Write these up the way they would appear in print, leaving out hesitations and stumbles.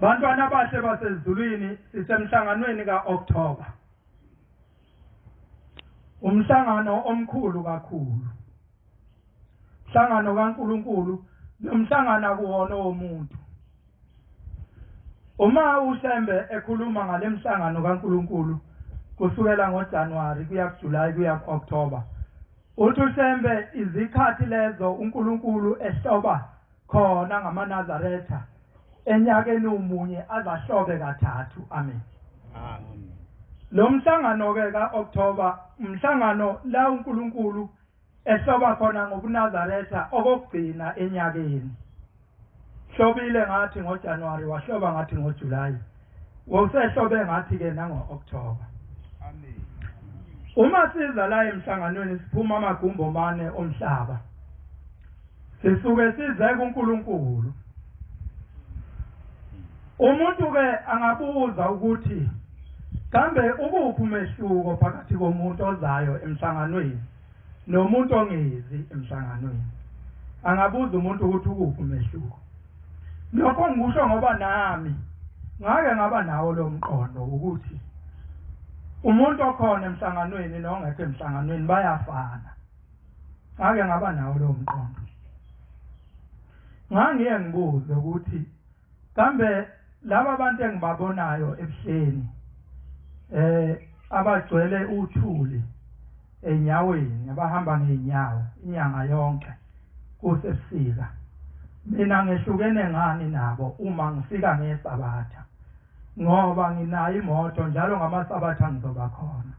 Bantwana bahle basezulwini sisemhlanganweni kaOctober. Umhlangano omkhulu kakhulu. Umhlangano kaNkulunkulu nomhlangano kuwona womuntu. Uma uShembe ekhuluma ngale mhlangano kaNkulunkulu kusukela ngoJanuary kuya kuJuly kuya kuOctober. Uthi uShembe izikhathi lezo uNkulunkulu ehloba khona ngamaNazaretha enyakeni umunye azahlobe kathathu. Amen. Amen. Lo mhlangano ke kaOctober umhlangano la uNkulunkulu ehloba khona ngobuNazaretha okugcina enyakeni. Hlobile ngathi ngoJanuary wahloba ngathi ngoJuly. Wawusehlobe ngathi ke nangoOctober. Amen. Uma siza la emhlanganweni siphuma amagumbo mane omhlaba. Sisuke size kuNkulunkulu. Umuntu ke angabuza ukuthi kambe ukuphi umehluko phakathi komuntu ozayo emhlanganweni nomuntu ongezi emhlanganweni? Angabuza umuntu ukuthi ukuphi umehluko. Lokho ngikusho ngoba nami ngake ngaba nawo lo mqondo ukuthi umuntu okhona emhlanganweni nongekho emhlanganweni bayafana. Ngake ngaba nawo lo mqondo. Ngangiye ngibuze ukuthi kambe laba abantu engibabonayo ebuhleni abagcwele uthuli enyaweni abahamba ngeenyawo inyanga yonke kusebusika, mina ngehlukene ngani nabo uma ngifika ngeSabatha? Ngoba nginayo imoto njalo ngamaSabatha ngizoba khona.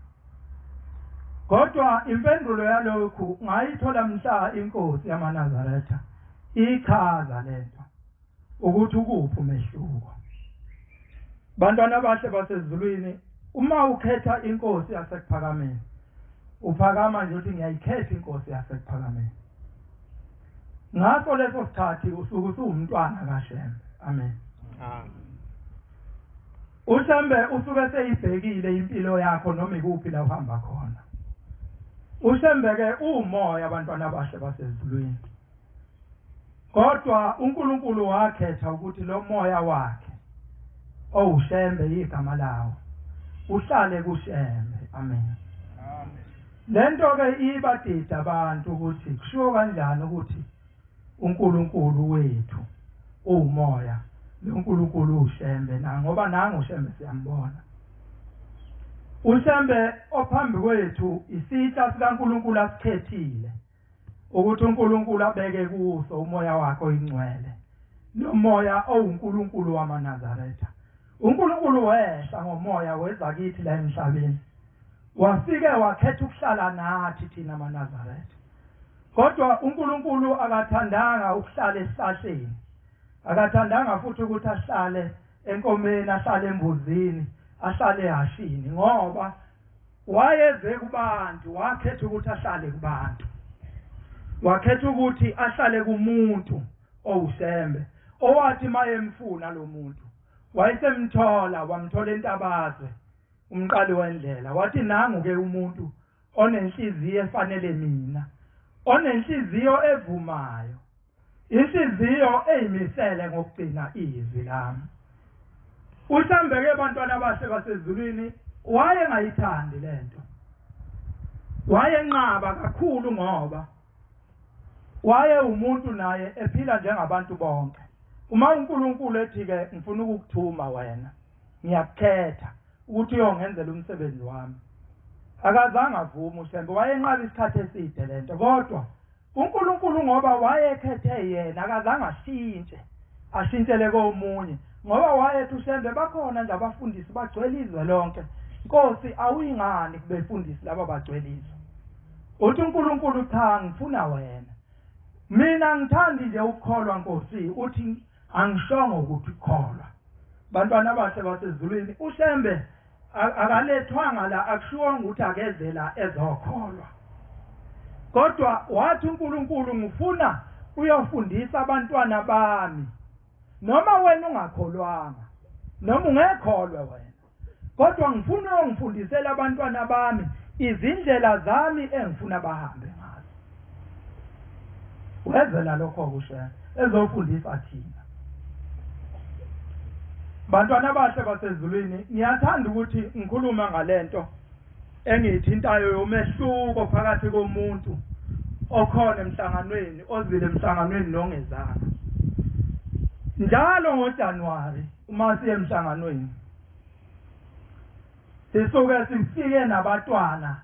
Kodwa impendulo yalokhu ngayithola mhla inkosi yamaNazaretha ichaza lento ukuthi ukuphi umehluko. Bantwana bahle basezulwini, uma ukhetha inkosi yasekuphakameni uphakama nje uthi ngiyayikhetha inkosi yasekuphakameni. Ngaso leso sikhathi usuke usumntwana kaShembe. Amen. Amen. uShembe usuke seyibhekile impilo yakho noma ikuphi la uhamba khona. uShembe ke umoya abantwana bahle basezulwini. Kodwa uNkulunkulu wakhetha ukuthi lo moya wakhe uShembe igama lawo uhlale kuShembe. Amen. Amen. Lento ke ibadida abantu ukuthi kushiwo kanjani ukuthi uNkulunkulu wethu umoya noNkulunkulu uShembe na ngoba nangu uShembe siyambona. uShembe ophambi kwethu isitsha sikaNkulunkulu asikhethile ukuthi uNkulunkulu abeke kuso umoya wakhe oyingcwele nomoya oWuNkulunkulu wamaNazaretha. uNkulunkulu wehla ngomoya weza kithi la emhlabeni wafike wakhetha ukuhlala nathi thina amaNazaretha. Kodwa uNkulunkulu akathandanga ukuhlala esihlahleni, akathandanga futhi ukuthi ahlale enkomeni, ahlale embuzini, ahlale ehashini, ngoba wayeze kubantu wakhetha ukuthi ahlale kubantu. Wakhetha ukuthi ahlale kumuntu oWuShembe owathi mayemfuna lo muntu wayesemthola, wamthola entabazwe umqali wendlela. Wathi nangu ke umuntu onenhliziyo efanele mina, onenhliziyo evumayo, inhliziyo eyimisele ngokugcina izwi lami. uShembe ke bantwana bahle basezulwini waye ngayithandi lento, wayenqaba kakhulu ngoba waye umuntu naye ephila njengabantu bonke. Uma uNkulunkulu ethi ke ngifuna ukukuthuma wena, ngiyakukhetha ukuthi uyongenzela umsebenzi wami, akazange avume uShembe. Wayenqaba isikhathi eside lento, kodwa uNkulunkulu ngoba wayekhethe yena akazange ashintshele komunye, ngoba wayethi uShembe bakhona nje abafundisi bagcwele izwe lonke, Nkosi awuyingani kubefundisi laba bagcwele izwe. Uthi uNkulunkulu cha, ngifuna wena. Mina ngithandi nje ukukholwa Nkosi, uthi angishongo ukuthi ukholwa. Bantwana bahle basezulwini, uShembe akalethwanga la, akushiwanga ukuthi akeze la ezokholwa. Kodwa wathi uNkulunkulu ngifuna uyofundisa abantwana bami, noma wena ungakholwanga, noma ungekholwa wena, kodwa ngifuna uyongifundisela abantwana bami izindlela zami engifuna bahambe ngazo. Wezela lokho kuShembe ezofundisa thina. Bantwana bahle basezulwini, ngiyathanda ukuthi ngikhuluma ngalento engithintayo yomehluko phakathi komuntu okhona emhlanganweni, ozile emhlanganweni nongezanga. Njalo ngoJanuwari uma siye emhlanganweni sisuke sifike nabatwana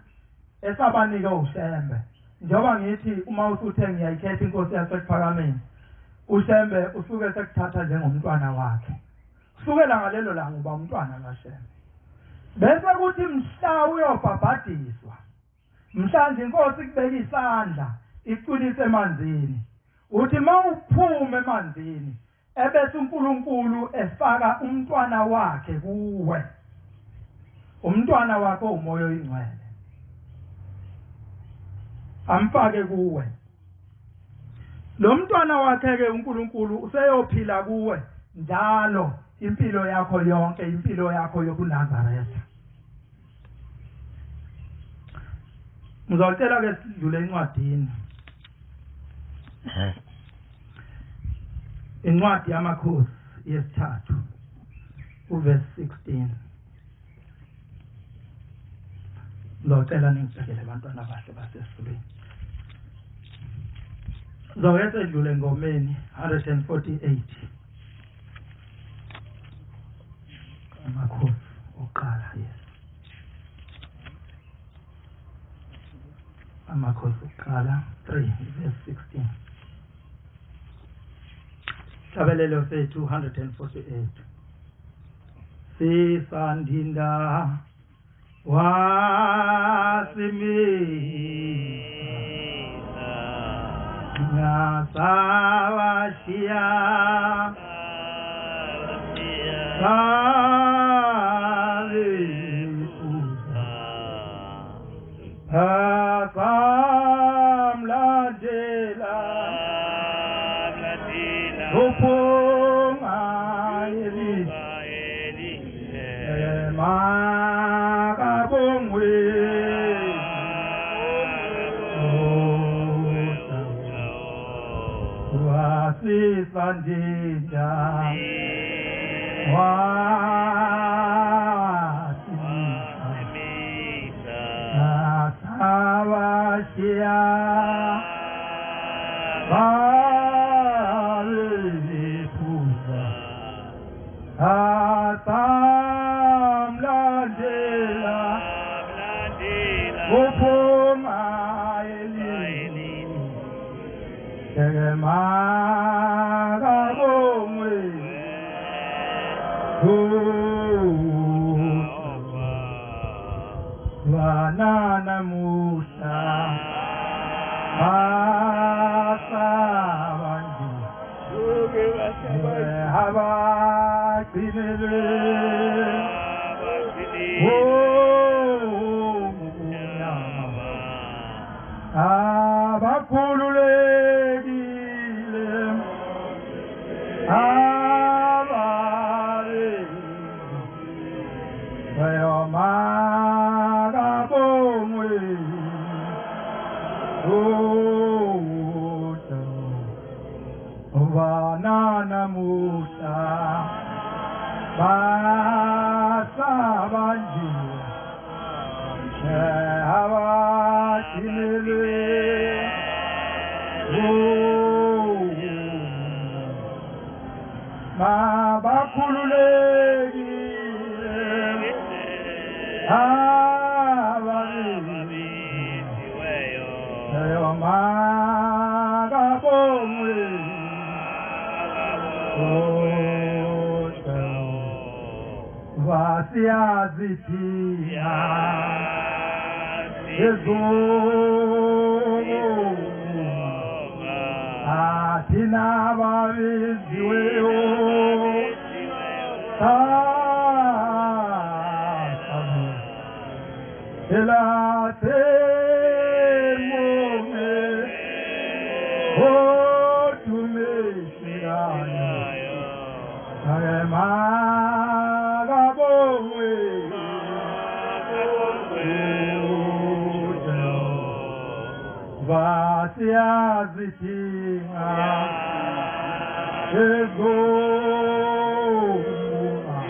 esabanike uShembe. Njengoba ngithi uma usuthe ngiyayikhetha inkosi yasePhakameni, uShembe usuke sekuthatha njengomntwana wakhe. Kusukela ngalelo langa uba umntwana kaShembe. Bese kuthi mhla uyobhabhadiswa, mhlanje inkosi kubeka isandla icwilise emanzini, uthi mawuphuma emanzini ebese uNkulunkulu efaka umntwana wakhe kuwe. Umntwana wakho umoya oyingcwele amfake kuwe. Lo mntwana wakhe ke uNkulunkulu useyophila kuwe njalo impilo yakho yonke, impilo yakho yokuNazaretha. Ngizocela ke sidlule encwadini. Incwadi yamakhosi yesithathu uverse 16. Ngizocela ningibhekele abantwana bahle basesifuleni. Ngizocela sidlule engomeni 148. Amakhosi oqala, yes. Amakhosi oqala 3 verse 16. Tabelelo sethu 148. Sisandinda wasimisa nasawashia Akamladela Upunga Eli Makabongwe Wasisandinda Nasawashia Hallelujah. Atamlandela Uphuma Eli Makabongwe Banana Musa Asabandi Habakinele Abakululekile Abale Bayomagabongwe Banana Musa Basabanji Habakinele Mabakululekile Abale Bayomagabongwe Vasiyazitia Atina baviziweyo Elate mome Otumeshirayo Magabongwe Vasiyazitia Ezoma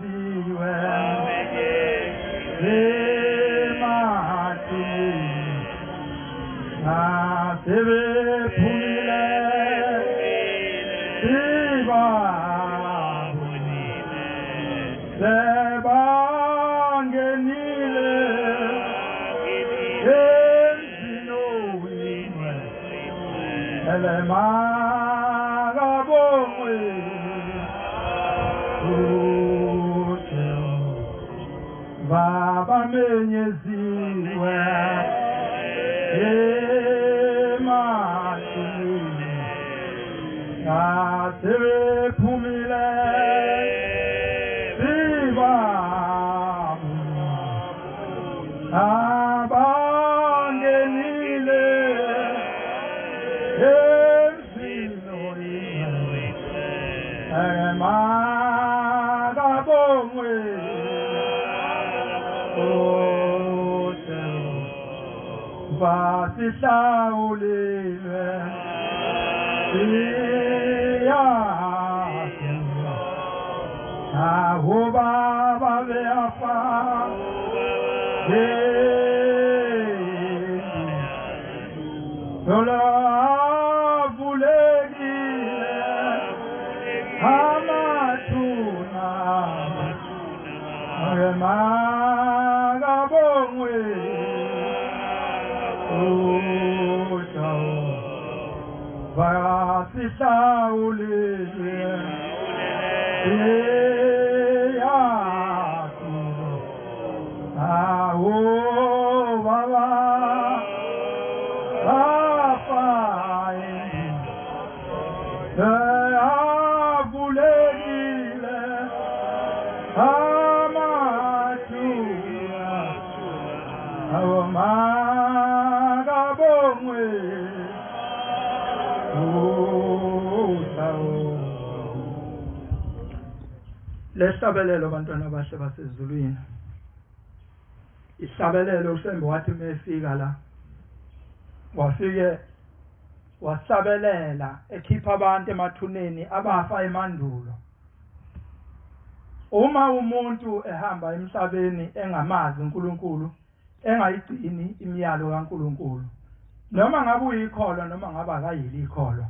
wamenyeziwe ematini nasebephumile sebangenile emzinowinwe elemagabongwe babamenyeziwe ematini nasebephumile abangenile emzinowinwe emagabongwe basihlawulile siyakenza aho baba beyafa lola vulekile amathuna magabongwe basihlawulile siyakulo awo baba bafaye avulekile amathuna awo magabongwe lesabelelo bantwana bahle basezulwini isabelelo uShembe wathi mefika la wafike wasabelela ekhipha abantu emathuneni abafa emandulo. Uma umuntu ehamba emhlabeni engamazi uNkulunkulu engayigcini imiyalo kaNkulunkulu noma ngabe uyikholo noma ngabe akayili ikholo,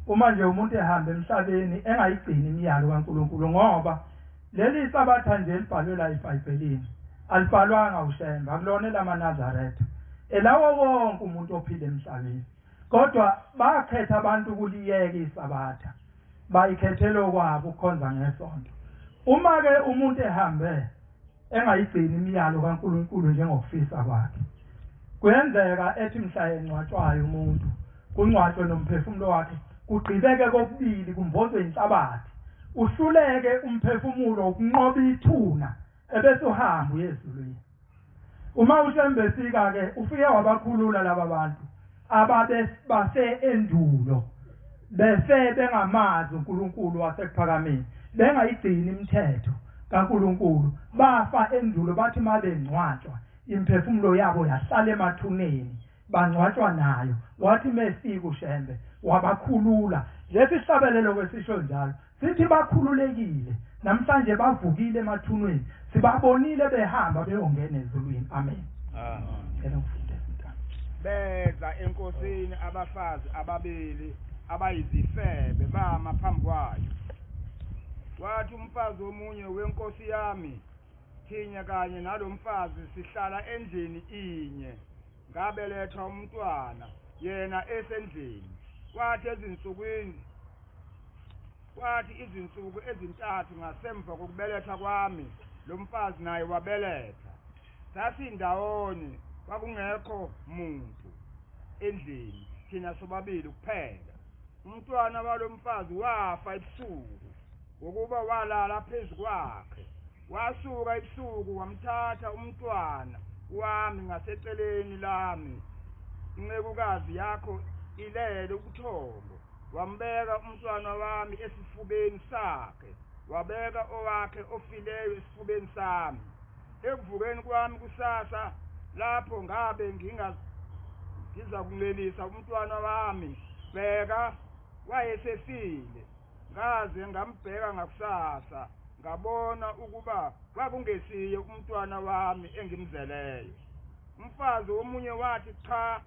uma nje umuntu ehamba emhlabeni engayigcini imiyalo kaNkulunkulu, ngoba leli sabatha nje libhalwe la eBhayibhelini alibhalwanga uShembe, akulona lamaNazaretha, elawo wonke umuntu ophila emhlabeni. Kodwa bakhetha abantu kuliyeka isabatha, bayikhethela okwabo ukukhonza ngesonto. Uma ke umuntu ehambe engayigcini imiyalo kaNkulunkulu njengokufisa kwakhe, kuyenzeka ethi mhla engcwatshwayo umuntu kungcwatshwe nomphefumulo wakhe kugqibeke kokubili kumbozwe inhlabathi, uhluleke umphefumulo ukunqoba ithuna ebese uhamba uyezulwini. Uma uShembe efika ke ufike wabakhulula laba bantu ababe base endulo, bese bengamazi uNkulunkulu wasekuphakameni, bengayigcini imithetho kaNkulunkulu, bafa endulo. Bathi mabengcwatshwa imphefumulo yabo yahlala emathuneni, bangcwatshwa nayo. Wathi mesika uShembe wabakhulula. Lesisabelelo kwesisho njalo sithi bakhululekile namhlanje, bavukile emathuneni, sibabonile behamba beyongena ezulwini. Amen. Beza enkosini abafazi ababili abayizifebe bama phambi kwayo. Wathi umfazi omunye wenkosi yami, thina kanye nalomfazi sihlala endlini inye, ngabelethwa umntwana yena esendlini. Kwathi izinsuku ezintathu ngasemva kokubelethwa kwami, lo mfazi naye wabeletha. Sasindawonye, kwakungekho muntu endlini, thina sobabili kuphela. Umntwana walomfazi wafa ebusuku, ngokuba walala phezu kwakhe. Wasuka ebusuku wamthatha umntwana wami ngaseceleni lami, incekukazi yakho ilele ubuthongo. Wambeka umntwana wami esifubeni sakhe, wabeka owakhe ofileyo esifubeni sami. Ekuvukeni kwami kusasa, lapho ngabe ngiza kuncelisa umntwana wami, bheka wayesefile. Ngaze ngambheka ngakusasa, ngabona ukuba kwakungesiye umntwana wami engimzeleyo. Umfazi omunye wathi cha,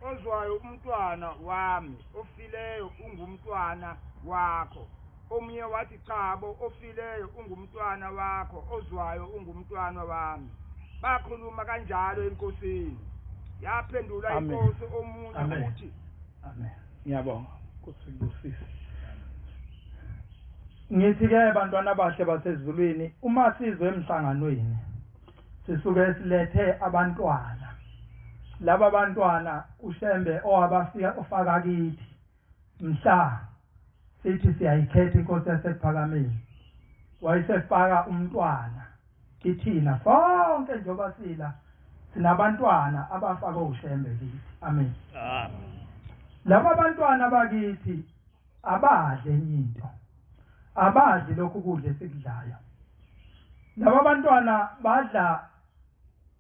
ozwayo umntwana wami ofileyo ungumntwana wakho. Omunye wathi chabo, ofileyo ungumntwana wakho, ozwayo ungumntwana wami. Bakhuluma kanjalo enkosini. Yaphendula inkosi omunye uthi, amen. Ngiyabonga kusibusise. Ngithi-ke bantwana abahle basezulwini, uma sizwe emhlanganweni sisuke silethe abantwana. Laba bantwana uShembe owabafika ofaka kithi mhla sithi siyayikhetha inkosi yasePhakameni, wayesefaka umntwana kithina sonke njengoba sinabantwana abafaka uShembe kithi. Amen. Laba bantwana bakithi abadle into, abadli lokhu kudla esikudlayo. Laba bantwana badla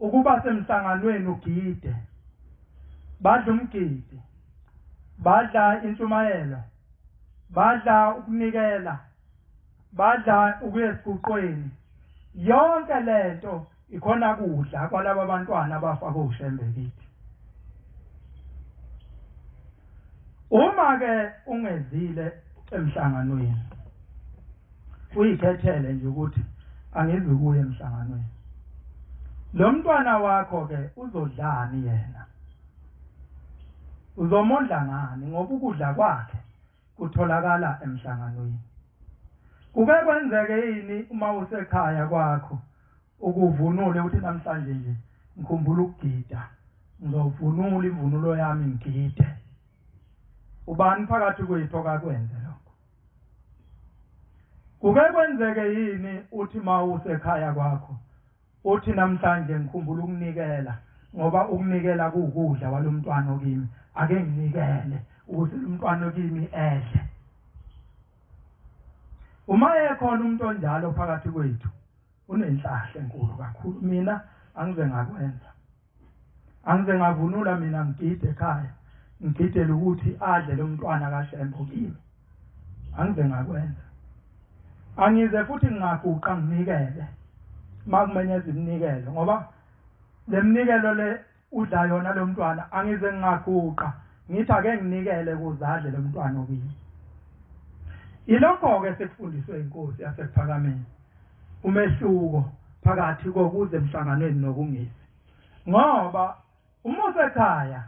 ukuba semhlanganweni ugide, badla umgidi, badla intshumayelo, badla ukunikela, badla ukuya esiguqweni. Yonke lento ikhona kudla kwalaba bantwana abafaka uShembe kithi. Uma ke ungezile emhlanganweni, uyikhethele nje ukuthi angizi kuye emhlanganweni, lo mntwana wakho ke uzodlani yena? Uzomondla ngani ngoba ukudla kwakhe kutholakala emhlanganweni? Kuke kwenzeke yini uma usekhaya kwakho ukuvunule uthi namhlanje nje ngikhumbula ukugida, ngizovunula ivunulo yami ngigide? Ubani phakathi kwethu akakwenze lokho? Kuke kwenzeke yini uthi ma usekhaya kwakho uthi namhlanje ngikhumbula ukunikela ngoba ukunikela kuwukudla kwalomntwana okimi, ake nginikele ukuze umntwana okimi edle? Uma ekhona umuntu onjalo phakathi kwethu unenhlahla enkulu kakhulu. Mina angize ngakwenza, angize ngavunula mina ngigide ekhaya, ngigidele ukuthi adle lo mntwana kaShembe kimi. Angize ngakwenza. Angize futhi ngingaguqa nginikele makumenyeza iminikelo, ngoba le mnikelo le udla yona lo mntwana. Angize ngingaguqa ngithi ake nginikele ukuzadle lo mntwana okimi. Ilokho ke sekufundiswe inkosi yasePhakameni, umehluko phakathi kokuze emhlanganweni nokungezi. Ngoba uma usekhaya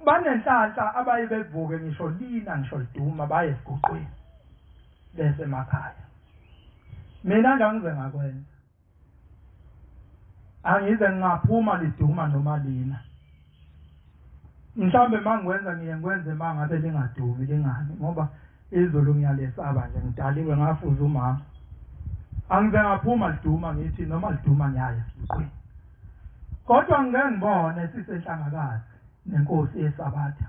banenhlahla abayibevuke ngisho lina ngisho liduma baye esiguqweni bese emakhaya. Mina nje angize ngakwenza, angize ngingaphuma liduma noma lina. Mhlambe mangikwenza ngikwenze mangabe lingadumi lingani, ngoba izolo ngiyalesaba nje, ngidaliwe ngafuza umama. Angize ngaphuma liduma ngithi noma liduma ngiyaya esiguqweni. Kodwa ngeke ngibone sisenhlangakazi nenkosi yeSabatha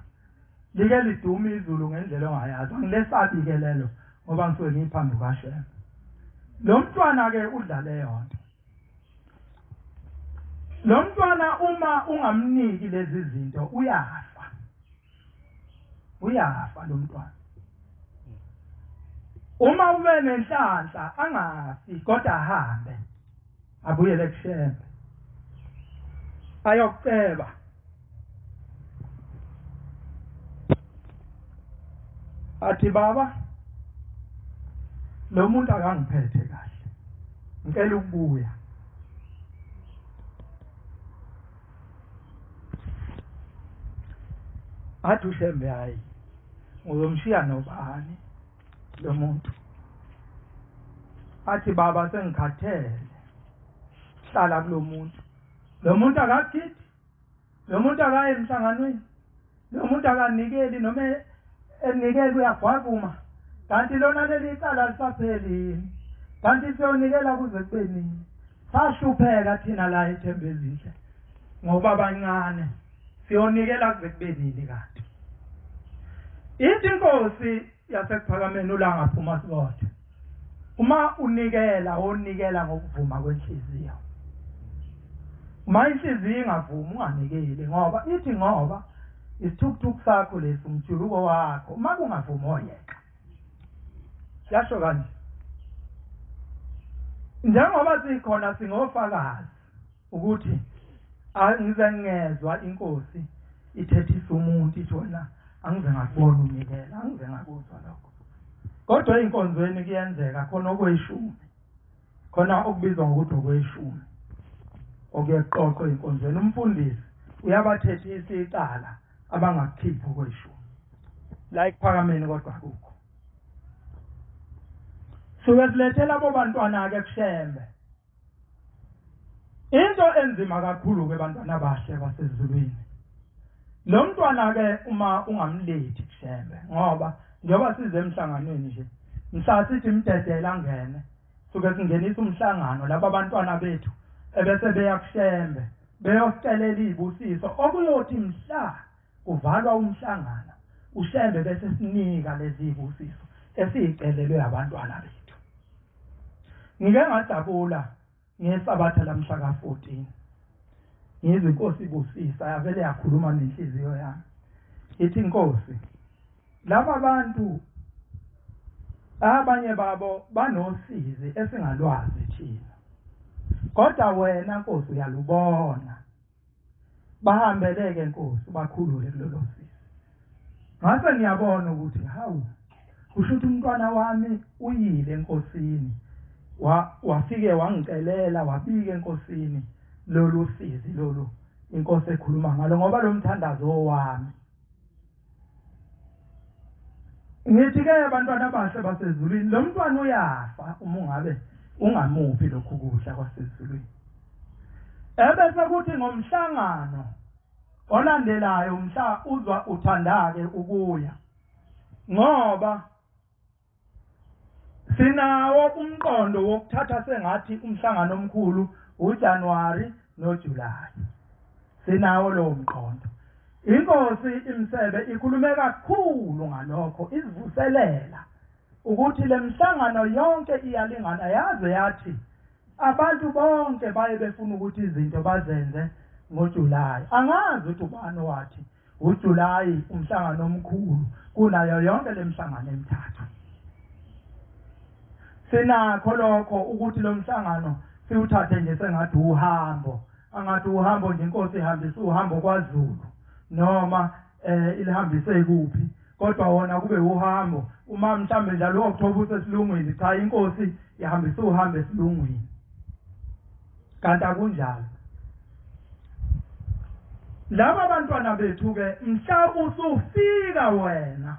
like liduma izulu ngendlela ongayazi. Angilesabi ke lelo ngoba ngisuke ngiphambi kukaShembe. Lo mntwana ke udlale yonke. Lo mntwana uma ungamniki lezi zinto uyafa. Uyafa lo mntwana. Uma ube nenhlanhla angafi kodwa ahambe abuyele kuShembe ayoceba. Athi baba, lo muntu akangiphethe kahle, ngicela ukubuya. Athi uShembe hayi, uzomshiya nobani lo muntu? Athi baba sengikhathele hlala kulo muntu. Lo muntu akagidi, lo muntu akaye emhlanganweni, lo muntu akanikeli noma enikele uyagwavuma. Kanti lona leli icala lisapheli, kanti siyonikela kuze kube nini? Sahlupheka thina la eThembezitha ngoba abancane, siyonikela kuze kube nini kanti? Ithi inkosi yasePhakameni ulangaphuma sibothe. Uma unikela onikela ngokuvuma kwenhliziyo. Uma inhliziyo ingavumi unganikeli, ngoba ithi ngoba isithukuthuku sakho lesi umjuluko wakho uma kungavumi oyeka. Yasho kanje. njengoba sikhona singofakazi ukuthi angize ngezwe inkosi ithethisa umuntu ithi wena angize ngakubona unikela angize ngakuzwa lokho kodwa inkonzweni kuyenzeka khona okweshumi khona okubizwa ngokuthi okweshumi okuyeqoqo inkonzweni umfundisi uyabathethisa icala abangakukhipha okweshumi la ekuphakameni kodwa akukho siwezilethela abo bantwana ke kushembe into enzima kakhulu ke bantwana abahle basezulwini lo mntwana ke uma ungamlethi kushembe ngoba njengoba size emhlanganweni nje mhlasithi imdedela ngene suke singenisa umhlangano laba abantwana bethu ebese beya kushembe beyocelela izibusiso okuyothi mhla kuvalwa umhlangano ushembe bese sinika lezi zibusiso esicelelwe abantwana bethu ngike ngajabula ngesabatha lamhla ka14 ngizwe inkosi ibusisa yavele yakhuluma nenhliziyo yami ithi inkosi laba bantu abanye babo banosizi esingalwazi thina kodwa wena Nkosi uyalubona bahambeleke Nkosi bakhulule kulolo sizi ngase ngiyabona ukuthi hawu kusho ukuthi umntwana wami uyile enkosini wafike wangicelela wabika enkosini lolu sizi lolu inkosi ekhuluma ngalo ngoba lo mthandazo wami ngithi ke abantwana abahle basezulwini lo mntwana uyafa uma ungabe ungamuphi lokhu kudla kwasezulwini ebese kuthi ngomhlangano olandelayo mhla uzwa uthandake ukuya ngoba sinawo umqondo wokuthatha sengathi umhlangano omkhulu uJanuary noJuly sinawo lo mqondo inkosi imsebe ikhulume kakhulu ngalokho izivuselela ukuthi lemhlangano yonke iyalingana yaze yathi abantu bonke baye befuna ukuthi izinto bazenze ngoJuly angazi ukuthi ubani wathi uJuly umhlangano omkhulu kunayo yonke lemhlangano emithathu sinakho lokho ukuthi lo mhlangano siwuthathe nje sengathi uhambo angathi uhambo nje inkosi ihambisa uhambo kwaZulu noma ilihambise kuphi kodwa wona kube uhambo uma mhlambe njalo October usesilungwini cha inkosi ihambisa uhambo esilungwini kanti akunjalo laba abantwana bethu ke mhla usufika wena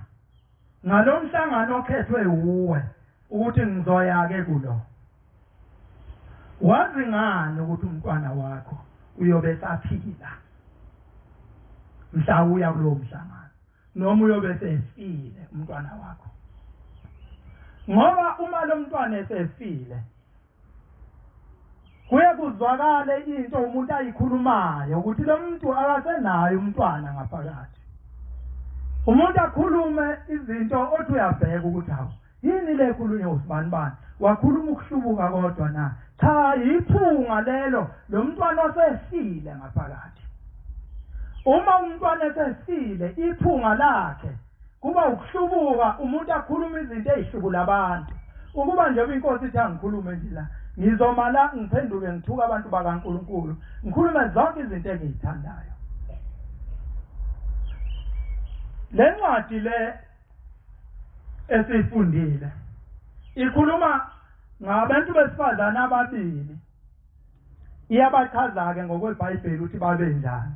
ngalomhlangano okhethwe uwe ukuthi ngizoya ke kulo wazi ngani ukuthi umntwana wakho uyobe saphila mhla uya kulo mhlangano noma uyobe sefile umntwana wakho ngoba uma lo mntwana esefile kuye kuzwakale into umuntu ayikhulumayo ukuthi lo muntu akasenayo umntwana ngaphakathi umuntu akhulume izinto othi uyabheka ukuthi hawo yini le khulunywa usibani bani wakhuluma ukuhlubuka kodwa na cha iphunga lelo lo mntwana osefile ngaphakathi uma umntwana esefile iphunga lakhe kuba ukuhlubuka umuntu akhuluma izinto ezihlubula abantu ukuba nje inkosi ithi angikhulume nje la ngizoma la ngiphenduke ngithuka abantu bakaNkuluNkulu ngikhulume zonke izinto engizithandayo le ncwadi le esifundile ikhuluma ngabantu besifazana ababili iyabachaza ke ngokweBhayibheli ukuthi babe njani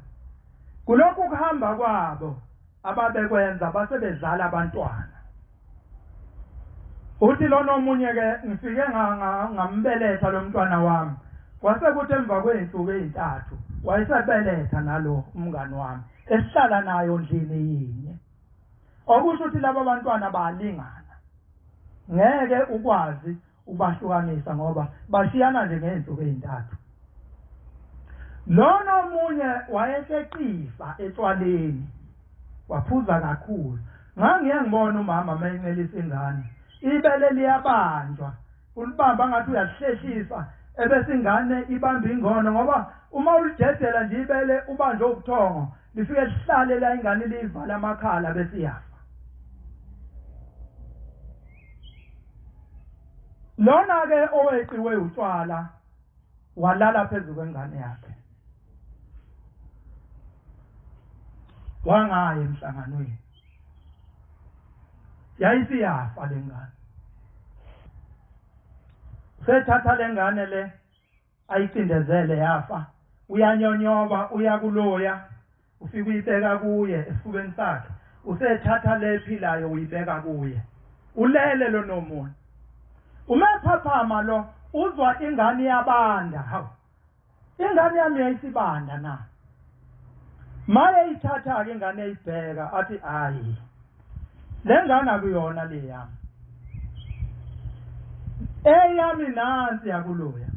kulokhu kuhamba kwabo ababekwenza basebezala abantwana uthi lona omunye ke ngifike ngambeletha lo mntwana wami kwase kuthi emva kweinsuku ezintathu wayesebeletha nalo umngani wami esihlala nayo ndlini yinye okusho ukuthi laba bantwana balingana ngeke ukwazi ubahlukanisa ngoba bashiyana nje ngeinsuku ezintathu lona omunye wayeseqifa etshwaleni waphuza kakhulu ngangiye ngibona umama mayincelisa ingane ibele liyabanjwa ulibamba ngathi uyahlehlisa ebese ingane ibamba ingono ngoba uma ulijedela nje ibele ubanje ubuthongo lifike lihlale la ingane livala amakhala bese iyafa lona ke oweqiwe utshwala walala phezulu kwengane yakhe wangaye emhlanganweni yayisiyafa lengane sethatha lengane le ayicindezele yafa uyanyonyoba uyakuloya ufika uyibeka kuye esifubeni sakhe usethatha le philayo uyibeka kuye ulele lo nomuntu umephaphama lo uzwa ingane yabanda hawu ingane yami yayisibanda na maye ithatha ke ingane eyibheka athi hayi lengane akuyona le yami eyami nansi yakuloya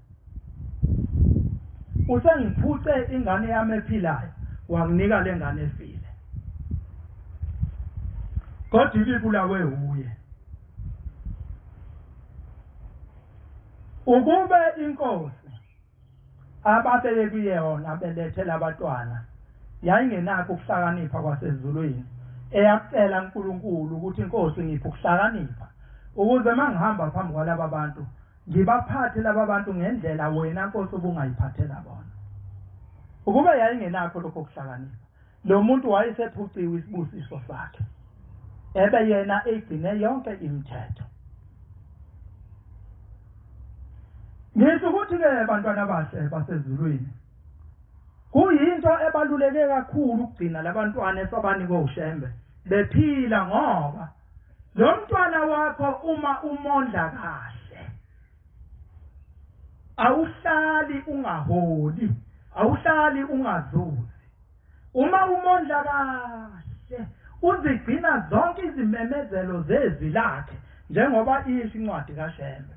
usengiphuce ingane yami ephilayo wanginika lengane efile kodwa ibibulawe uye ukube inkosi ababeke kuyona belethela abantwana yayingenakho ukuhlakanipha kwasezulwini eyacela uNkulunkulu ukuthi inkosi ngiphe ukuhlakanipha ukuze mangihamba phambi kwalaba bantu ngibaphathe laba bantu ngendlela wena Nkosi obungayiphathela bona ukube yayingenakho lokho ukuhlakanipha lo muntu wayesephuciwe isibusiso sakhe ebe yena egcine yonke imithetho ngisho ukuthi ke bantwana bahle basezulwini kuyinto ebaluleke kakhulu ukugcina labantwana esabanika uShembe bephila ngoba lo mntwana wakho uma umondla kahle awuhlali ungaholi awuhlali ungazuzi uma umondla kahle uzigcina zonke izimemezelo zezi lakhe njengoba isho incwadi kaShembe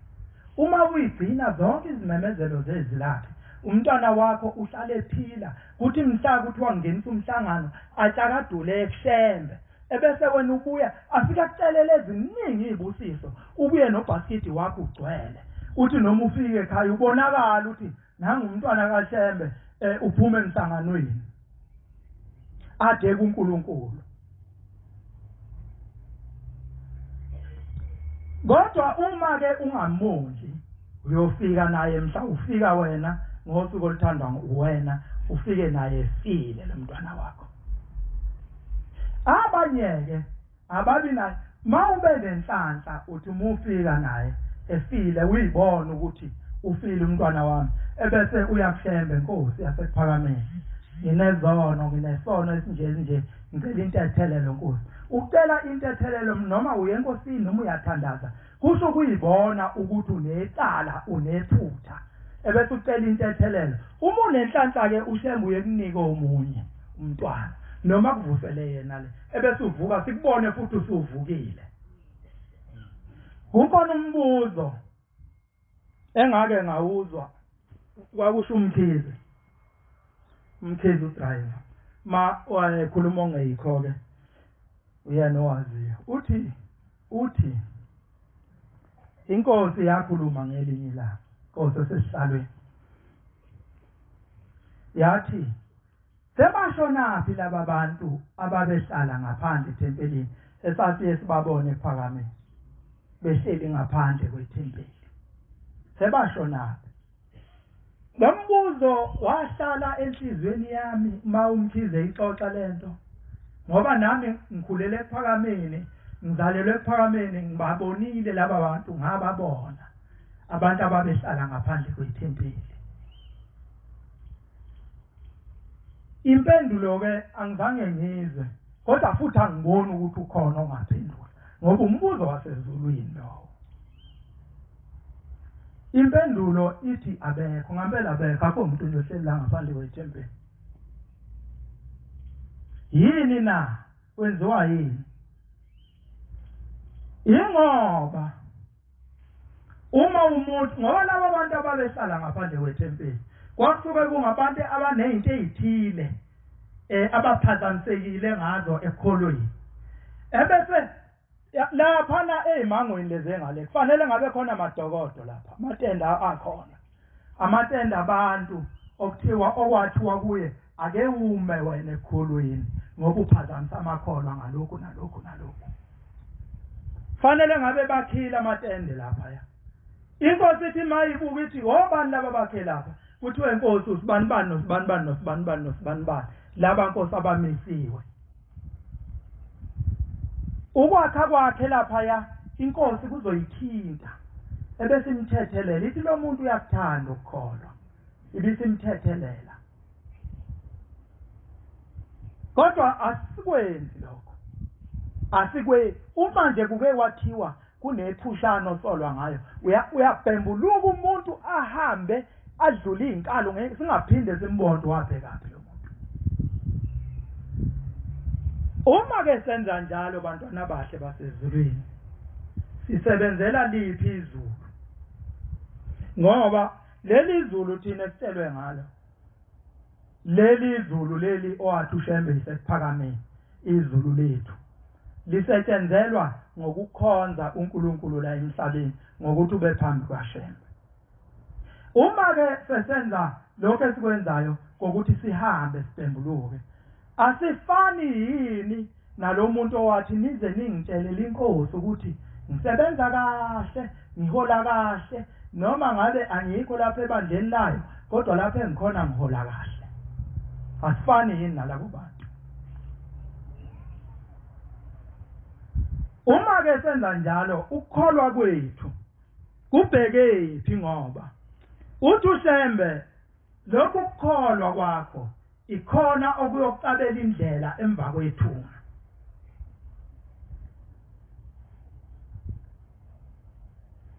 uma uyigcina zonke izimemezelo zezi lakhe umntwana wakho uhlale ephila kuthi mhla kuthiwa ngenisa umhlangano ahlakadule eShembe ebese wena ubuya afika kucelele eziningi izibusiso ubuye nobhasikidi wakho ugcwele uthi noma ufike ekhaya ubonakala uthi nangu umntwana kaShembe uphume emhlanganweni ade kuNkulunkulu kodwa uma ke ungamondli uyofika naye mhla ufika wena ngosuku oluthandwa wena ufike naye efile lo mntwana wakho abanye ke ababi naye mawube nenhlanhla uthi umufika naye efile uyibona ukuthi ufile umntwana wami ebese uyakuShembe Nkosi yasekuphakameni nginezono nginesono esinje ngicela intethelelo Nkosi ucela intethelelo noma uyenkosini noma uyathandaza kusho kuyibona ukuthi unecala unephutha ebese ucela intethelelo uma unenhlanhla ke uShembe uyekunika omunye umntwana noma kuvusele yena le ebese uvuka sikubone futhi usuvukile kukhona umbuzo engake ngawuzwa kwakusho umkhize udriver ma wayekhuluma ongeyikho ke uyena owaziyo uthi inkosi yakhuluma ngelinye ilanga inkosi esesihlalweni yathi sebashonaphi laba bantu ababehlala ngaphandle ethempelini esathi sibabone ephakameni behleli ngaphandle kwethempeli sebashonaphi lo mbuzo wahlala enhlizweni yami mawumkhize ixoxa lento ngoba nami ngikhulele ephakameni ngizalelwe ephakameni ngibabonile laba bantu ngababona abantu ababehlala ngaphandle kwethempeli impendulo ke angizange ngizwe kodwa futhi angiboni ukuthi ukhona ongaphendula ngoba umbuzo wasezulwini lo impendulo ithi abekho ngempela abekho akho umuntu ohleli la ngaphandle kwethempeli yini na kwenziwa yini ingoba uma umuntu ngoba laba bantu ababehlala ngaphandle kwethempeli kwakusuke kungabantu abanezinto ezithile abaphazamisekile ngazo ekholweni ebese laphana ezimangweni lezi engale kufanele ngabe khona amadokodo lapha amatenda akhona amatenda abantu okuthiwa okwathiwa kuye ake ume wena ekholweni ngoba uphazamisa amakholwa ngalokho nalokho fanele ngabe bakhila amatende lapha ya inkosi ithi mayibuka ithi obani laba bakhe lapha kuthiwe inkosi usibani nosibani laba nkosi abamisiwe ukwakha kwakhe lapha ya inkosi kuzoyithinta ebese imthethelela ithi lo muntu uyakuthanda ukukholwa ibisimthethelela kodwa asikwenzi lokho uma nje kuke wathiwa kunephushano solwa ngayo uyabhembuluka umuntu ahambe adlule izinkalo ngeke singaphinde simbone wabhekaphi lo muntu uma ke senza njalo bantwana bahle basezulwini sisebenzela liphi izulu ngoba leli izulu thina esitshelwe ngalo leli izulu leli owathi uShembe isephakameni izulu lethu lisetshenzelwa ngokukhonza uNkulunkulu la emhlabeni ngokuthi ube phambi kwaShembe uma ke sesenza lokho esikwenzayo ukuthi sihambe sibembuluke asifani yini nalomuntu owathi nize ningitshelele inkosi ukuthi ngisebenza kahle ngihola kahle noma ngabe angikho lapha ebandleni layo kodwa lapha engikhona ngihola kahle asifani yini nalabo bantu uma ke senza njalo ukukholwa kwethu kubheke phi ngoba uthi uShembe lokhu kukholwa kwakho ikhona okuyokucabela indlela emva kwethunga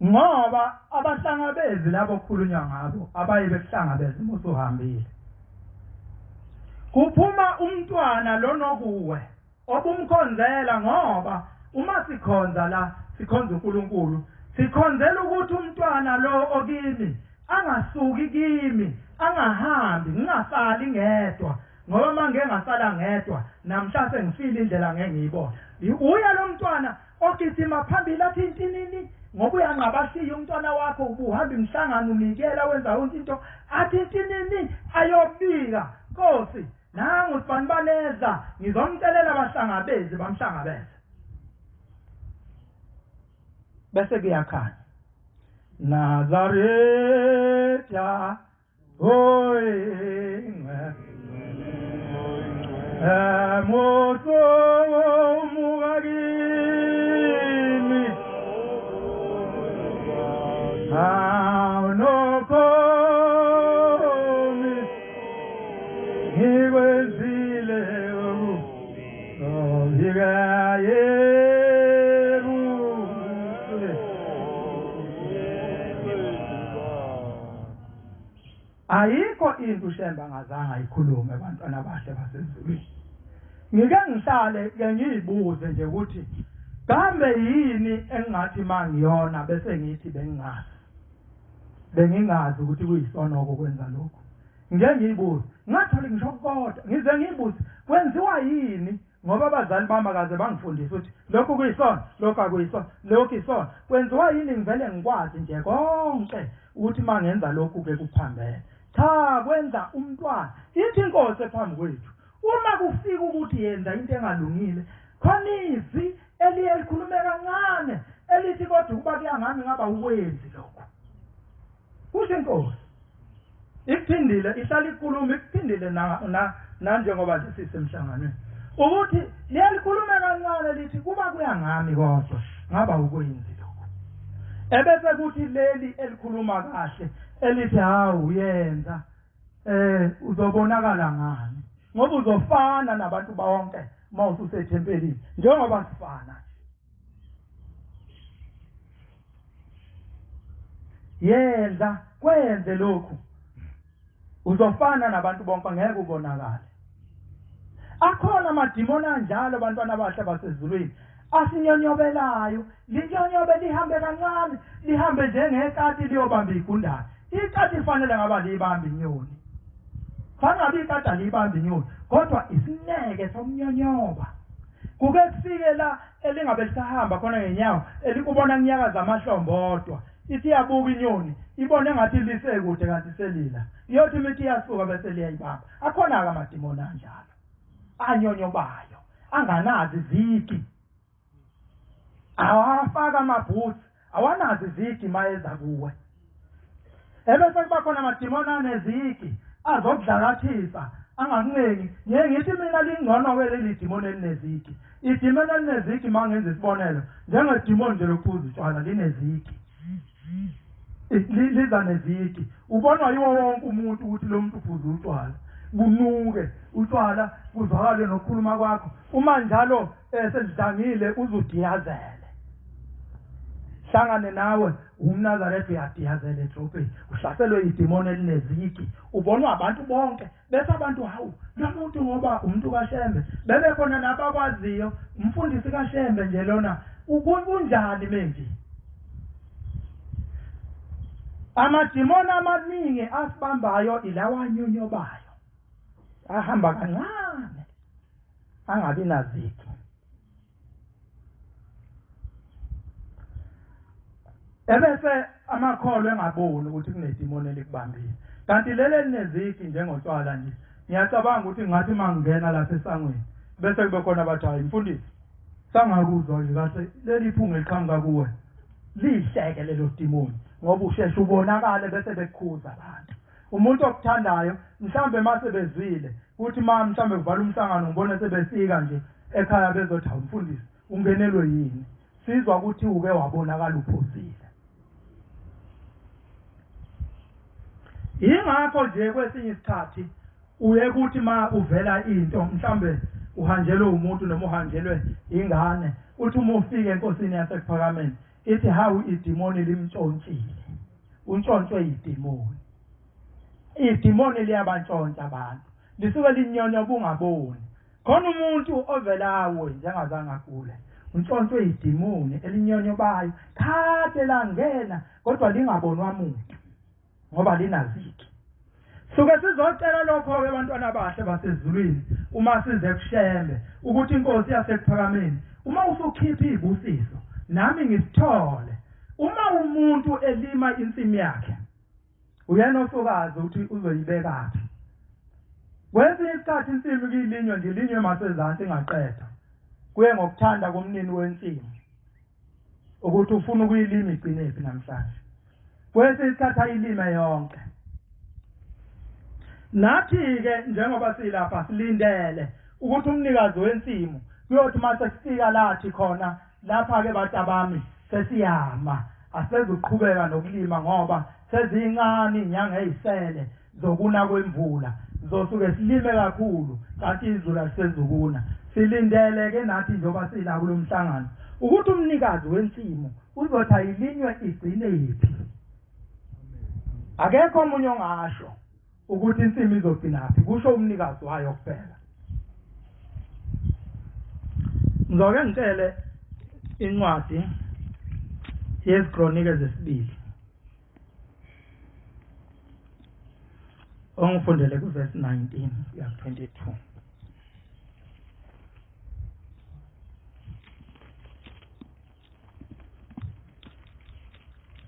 ngoba abahlangabezi labo okukhulunywa ngabo abayibe kuhlangabeza usuhambile kuphuma umntwana lonokuwe obumkhonzela ngoba uma sikhonza la sikhonza uNkulunkulu sikhonzela ukuthi umntwana lo okini angasuki kimi angahambi ngingasali ngedwa ngoba manje ngasala ngedwa namhla sengifile indlela ngeke ngiyibone uya lo mntwana ogijima phambili athi intinini ngoba uyanqabashiya umntwana wakho ubuhamba imhlangano unikela wenza into athi intinini ayobika Nkosi nangu sibaneza ngizomcelela abahlangabezi bamhlangabeza bese kuyakhanya Nazaretha hoy moso mugagini no komi hiwezile higaye ayikho into uShembe angazange ayikhulume abantwana bahle basezulwini ngike ngihlale ke ngizibuze nje ukuthi kambe yini engathi mangiyona bese ngithi bengingazi ukuthi kuyisono okwenza lokho ngeke ngiyibuze ngathola ngisho kodwa ngize ngiyibuze kwenziwa yini ngoba abazali bami akaze bangifundisa ukuthi lokho kuyisono lokho akuyisono lokho isono kwenziwa yini ngivele ngikwazi nje konke ukuthi mangenza lokhu ke kuphambene cha kwenza umntwana ithi inkosi ephambi kwethu uma kufika ukuthi yenza into engalungile khona izwi elikhulume kancane elithi kodwa ukuba kuyangami ngaba ukwenzi lokho kusho inkosi iphindile ihlala ikhuluma iphindile na njengoba nje sisemhlanganweni ukuthi liyalikhuluma kancane lithi kuba kuyangami kodwa ngaba ukwenzi lokho ebese kuthi leli elikhuluma kahle elithi hawu yenza uzobonakala ngani ngoba uzofana nabantu bonke mawususethempelini njengoba sifana yenza kwenze lokhu uzofana nabantu bonke ngeke ubonakale akhona amadimoni anjalo abantwana abahle basezulwini asinyonyobelayo linyonyobe lihambe kancane lihambe njengekati liyobamba igundane ikati ifanele ngaba libamba inyoni fangabe ikati alibamba inyoni kodwa isineke somnyonyoba kuke kufike la elingabe lisahamba khona ngenyawo elikubona nyakaza amahlombodwa ithi yabuka inyoni ibone ngathi lisekude kanti selila iyothi mithi iyasuka bese liyayibamba akhona ke amadimoni anjalo anyonyobayo anganazi iziki awafaka amabhutsi awanazi izigi mayeza kuwe ebese kuba khona amadimoni anezigi azokudlakathisa angakunengi ngithi mina lingcono weleli dimoni elinezigi idimoni elinezigi mangenza isibonelo njengedimoni nje lokuphuza utshwala linezigi liza nezigi ubonwa yiwo wonke umuntu ukuthi lo muntu uphuza utshwala bunuke utshwala kuzwakale nokukhuluma kwakho uma njalo sezidangile uzudiyazele hlangane nawe umNazaretha uyadiyazela edrobheni uhlaselwe idimoni elinezigi ubonwa abantu bonke bese abantu hawu lo muntu ngoba umuntu kaShembe bebekhona nabakwaziyo umfundisi kaShembe nje lona kunjani menje amadimoni amaningi asibambayo ilawa nyonyobayo ahamba kancane angabi naziki ebese amakholo engaboni ukuthi kunedimoni elikubambile kanti lele lineziki njengotshwala nje ngiyacabanga ukuthi ngathi mangena lapha esangweni bese kube khona abathi hayi mfundisi sangakuzwa nje kahle leli phunga eliqhamuka kuwe lihleke lelo dimoni ngoba usheshe ubonakale bese bekukhuza abantu umuntu okuthandayo mhlambe mase bezwile ukuthi mhlambe kuvala umhlangano ngibone sebefika nje ekhaya bezothi umfundisi ungenelwe yini sizwa ukuthi uke wabonakala uphuzile ingakho nje kwesinye isikhathi uye kuthi ma uvela into mhlambe uhanjelwe umuntu noma uhanjelwe ingane uthi uma ufike enkosini yasekuphakameni ithi hawu idimoni limtshontshile untshontshwe idimoni idimoni liyabantshontsha abantu lisuke linyonyo bungaboni khona umuntu ovelawe njengazange agule untshontshe idimoni elinyonyo bayo kade langena kodwa lingabonwa muntu ngoba linaziki suke sizocela lokho ke abantwana bahle basezulwini uma size kuShembe ukuthi inkosi yasekuphakameni uma usukhipha izibusiso nami ngisithole uma umuntu elima insimi yakhe uyena osokazi ukuthi uzoyibekaphi kwesinye isikhathi insimi kuyilinywa nje ilinywe masezantsi ingaqedwa kuye ngokuthanda komnini wensimi ukuthi ufuna ukuyilima igcinephi namhlanje kwesinye isikhathi ayilime yonke nathi-ke njengoba silapha silindele ukuthi umnikazi wensimu kuyothi mase kufika lathi khona lapha-ke batabami sesiyama asisezuqhubeka nokulima ngoba sezincane inyanga ezisele zokuna kwemvula zosuke silime kakhulu kanti izulu alisezukuna silindele-ke nathi njengoba sila kulo mhlangano ukuthi umnikazi wensimu uzothi ayilinywe igcinephi akekho omunye ongasho ukuthi insimi izogcinaphi kusho umnikazi wayo kuphela ngizoke ngitshele incwadi yezikronike zesibili ongifundele kuverse 19 ya 22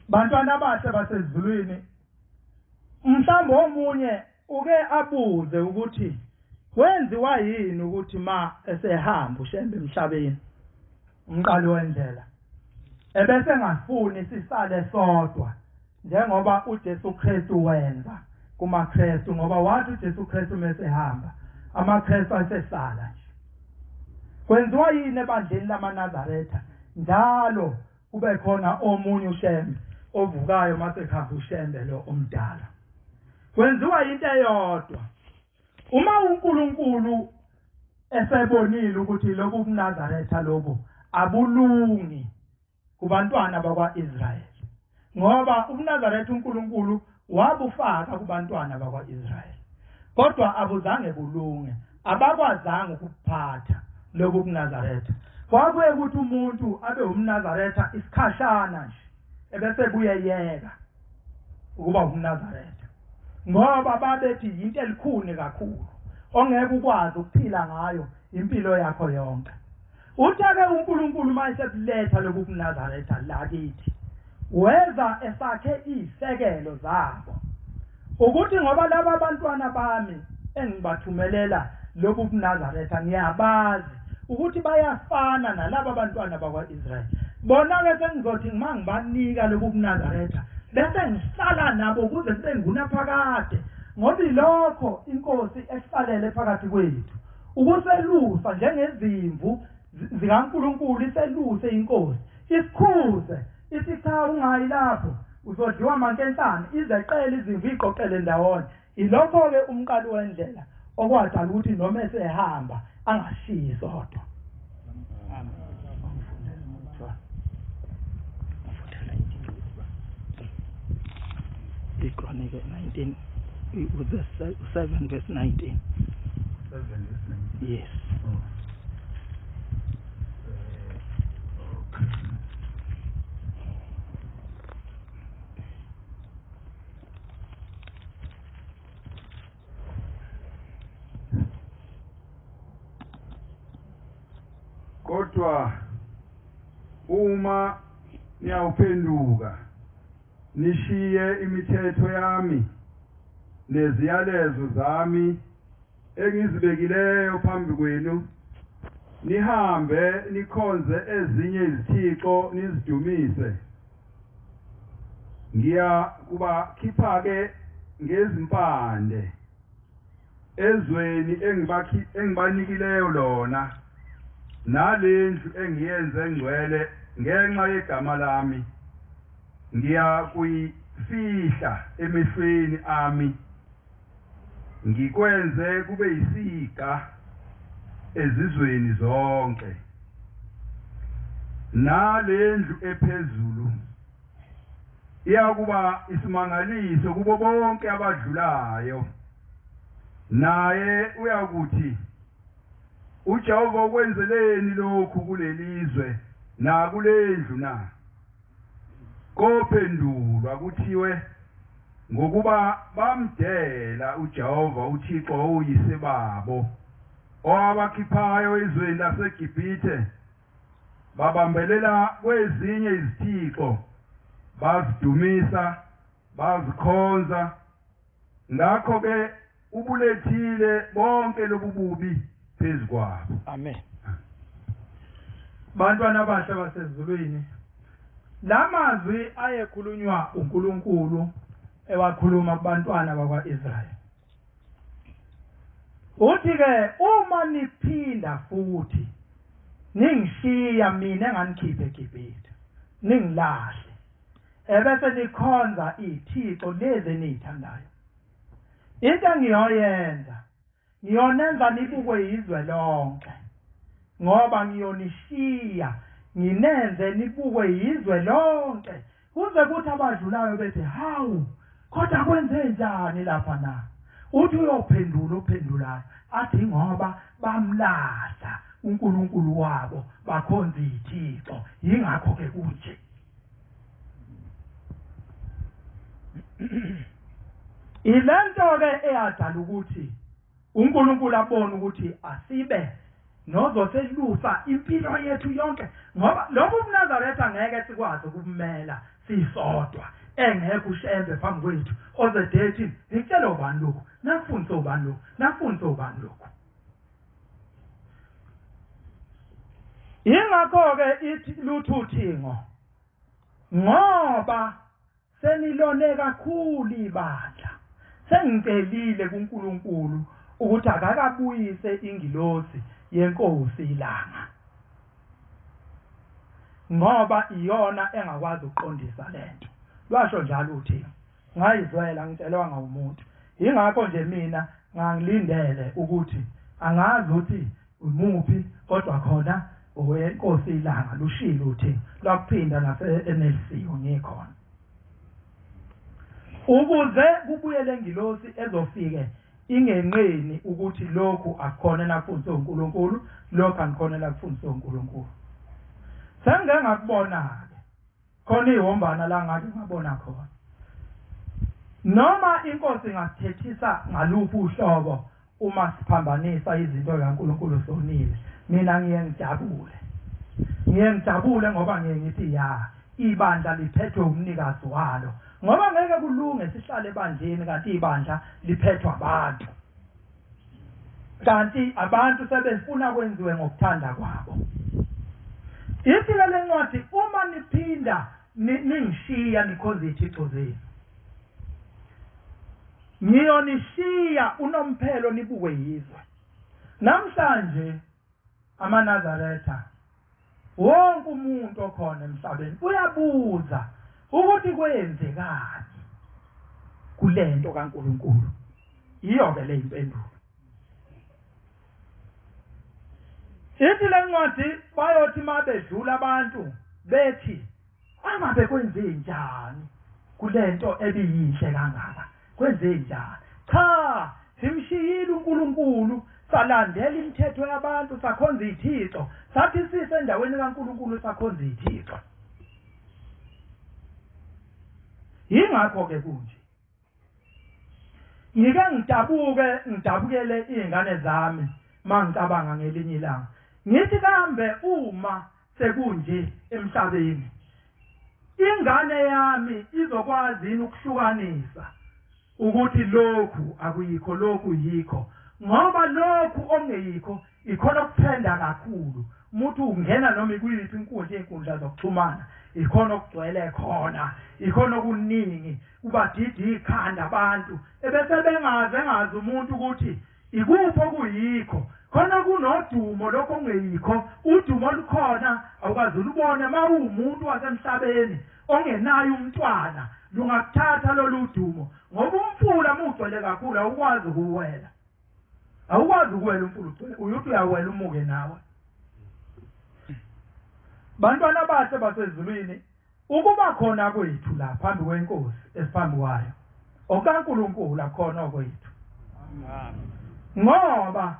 bantwana bahle basezulwini mhlawumbe omunye uke abuze ukuthi wenziwa yini ukuthi ma esehamba uShembe emhlabeni umqali wendlela ebese ngafuni sisale sodwa njengoba uJesu Kristu wenza kumaKristu ngoba wathi uJesu Kristu mesehamba amaKristu asesala nje kwenziwa yini ebandleni lamaNazaretha njalo kube khona omunye uShembe ovukayo masekhamba uShembe lo omdala kwenziwa into eyodwa uma uNkulunkulu esebonile ukuthi lobu buNazaretha lobo abulungi kubantwana bakwaIsrayeli ngoba ubuNazaretha uNkulunkulu wabufaka kubantwana bakwaIsrayeli kodwa abuzange bulunge abakwazanga ukuphatha lobu buNazaretha kwakuye ukuthi umuntu abe umNazaretha isikhashana nje ebese buyeyeka ukuba umNazaretha ngoba babethi into elikhuni kakhulu ongeke ukwazi ukuphila ngayo impilo yakho yonke uthake uNkulunkulu mayeseletha lobu buNazaretha lakithi weza esakhe izisekelo zabo ukuthi ngoba laba abantwana bami engibathumelela lobu buNazaretha ngiyabazi ukuthi bayafana nalabo abantwana bakwaIsrayeli bona ke sengizothi mangibanika lobu buNazaretha bese ngihlala nabo ukuze kube ngunaphakade ngoba ilokho inkosi esiqalele phakathi kwethu ukuselusa njengezimvu zikaNkulunkulu iseluse inkosi isikhuze ithi cha ungayi lapho uzodliwa mankentana izeqele izimvu iqoqele ndawonye ilokho ke umqalo wendlela okwadala ukuthi noma esehamba angashiyi sodwa. Chronicle 19 with the 7 verse 19. 7 verse 19. Yes. Oh. Kodwa uma niyawuphenduka nishiye imithetho yami neziyalezo zami engizibekileyo phambi kwenu nihambe nikhonze ezinye izithixo nizidumise ngiya kubakhipha ke ngezimpande ezweni engibanikileyo lona nalendlu engiyenze ngcwele ngenxa yegama lami ngiya kuyifihla emehlweni ami ngikwenze kube yisiga ezizweni zonke nalendlu ephezulu iyakuba isimangaliso kubo bonke abadlulayo naye uyakuthi uJehova ukwenzeleni lokhu kulelizwe na kulendlu na kophendulwa kuthiwe ngokuba bamdela uJehova uThixo uyise babo owabakhiphayo ezweni laseGibhithe babambelela kwezinye izithixo bazidumisa bazikhonza ngakho ke ubulethile bonke lobububi phezu kwabo. Amen. Bantwana abahle basezulwini lamazwi ayekhulunywa uNkulunkulu ewakhuluma kubantwana bakwaIsrayeli uthi ke uma niphinda futhi ningishiya mina enganikhiphe eGibhithe ningilahle ebese nikhonza izithixo lezi enizithandayo into engiyoyenza ngiyonenza nibukwe izwe lonke ngoba ngiyonishiya nginenze nibukwe izwe lonke kuze kuthi abadlulayo bethi hawu kodwa kwenze njani lapha na uthi uyophendula ophendulayo athi ngoba bamlahla uNkulunkulu wabo bakhonza izithixo yingakho ke kunje. Ilento ke eyadala ukuthi uNkulunkulu abone ukuthi asibe nozoselusa impilo yethu yonke ngoba lobu buNazaretha angeke sikwazi ukubumela sisodwa engekho uShembe phambi kwethu ozedethi ngitshela ubani lokho nakufundisa ubani lokho nakufundisa ubani lokho ingakho ke ithi lutho uthingo ngoba senilone kakhulu ibandla sengicelile kuNkulunkulu ukuthi akakabuyise ingilosi yenkosi ilanga ngoba iyona engakwazi ukuqondisa lento lwasho njalo uthi ngayizwela ngitshelwa ngawumuntu ingakho nje mina ngangilindele ukuthi angazi ukuthi umuphi kodwa khona owenkosi ilanga lushilo uthi lwakuphinda nase-NLC ngikhona ukuze kubuyele ingilosi ezofike ingenqeni ukuthi lokhu akukhona nakufundisa uNkulunkulu lokho akukhona nakufundisa uNkulunkulu sengeke ngakubona ke khona ihombana la ngathi ngabona khona noma inkosi ingasithethisa ngaluphi uhlobo uma siphambanisa izinto kaNkulunkulu sonile mina ngiyengijabule ngoba ngithi ya ibandla liphethwe umnikazi walo ngoba ngeke kulunge sihlale ebandleni kanti ibandla liphethwa abantu kanti abantu sebefuna kwenziwe ngokuthanda kwabo ithi le ncwadi uma niphinda ningishiya nikhonza izithixo zenu niyonishiya unomphelo nibuke yizwe namhlanje amaNazaretha wonke umuntu okhona emhlabeni uyabuza ukuthi kwenzekani kulento kaNkuluNkulu iyo ke le impendulo ithi le ncwadi bayothi mabedlula abantu bethi angabe kwenze njani kulento ebiyinhle kangaka kwenze njani cha simshiyile uNkulunkulu salandela imithetho yabantu sakhonza izithixo sathi sise endaweni kaNkulunkulu sakhonza izithixo yingakho ke kunje ngike ngidabukele izingane zami mangicabanga ngelinye ilanga ngithi kambe uma sekunje emhlabeni ingane yami izokwazi ukuhlukanisa ukuthi lokhu akuyikho lokhu yikho ngoba lokhu ongeyikho ikhona ukuthenda kakhulu umuntu ungena noma ikuyiphi inkundla zokuxhumana ikhona okugcwele khona ikhona okuningi ubadidi ikhanda abantu ebese bengazi umuntu ukuthi ikuphi okuyikho khona kunodumo lokho ongeyikho udumo olukhona awukazi ulubone mawumuntu wasemhlabeni ongenayo umntwana lungakuthatha lolu dumo ngoba umfula mugcwele kakhulu awukwazi ukuwela umfula ugcwele uyothi uyawela umuke nawe bantwana bahle basezulwini ukuba khona kwethu la phambi kwenkosi esiphambi kwayo okaNkuluNkulu akhona kwethu ngoba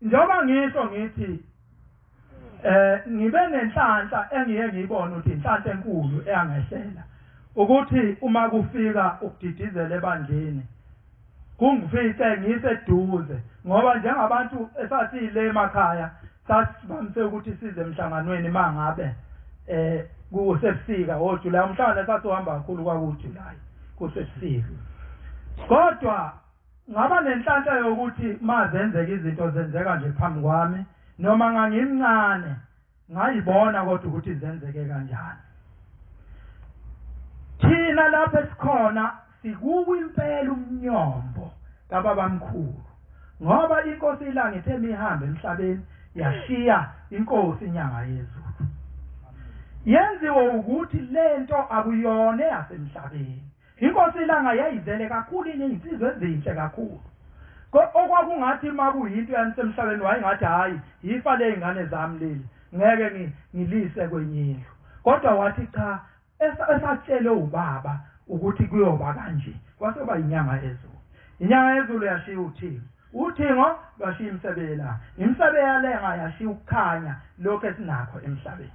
njengoba ngisho ngithi ngibe nenhlanhla engiye ngibone ukuthi inhlanhla enkulu eyangehlela ukuthi uma kufika ukudidizela ebandleni kungifice ngiseduze ngoba njengabantu esasile emakhaya sasibamse ukuthi size emhlanganweni mangabe kusebusika oJulayi umhlangano sasuhamba kakhulu kwakuJulayi kusebusika kodwa ngaba nenhlanhla yokuthi mazenzeka izinto zenzeka nje phambi kwami noma ngangimncane ngayibona kodwa ukuthi zenzeke kanjani thina lapha esikhona sikuwo impela umnyombo kababamkhulu ngoba inkosi ilanga ithe mihambe emhlabeni yashiya inkosi inyanga yezulu yenziwe ukuthi lento akuyona yasemhlabeni inkosi ilanga yayizele kakhulu izinsizwe ezinhle kakhulu okwakungathi makuyinto yasemhlabeni wayengathi hayi yifa lezingane zami leli ngeke ngilise kwenye indlu kodwa wathi cha esatshele ubaba ukuthi kuyoba kanje kwaseba inyanga yezulu yashiya uthingo lwashiya imsebela imsebeyalenga yashiya ukukhanya lokho esinakho emhlabeni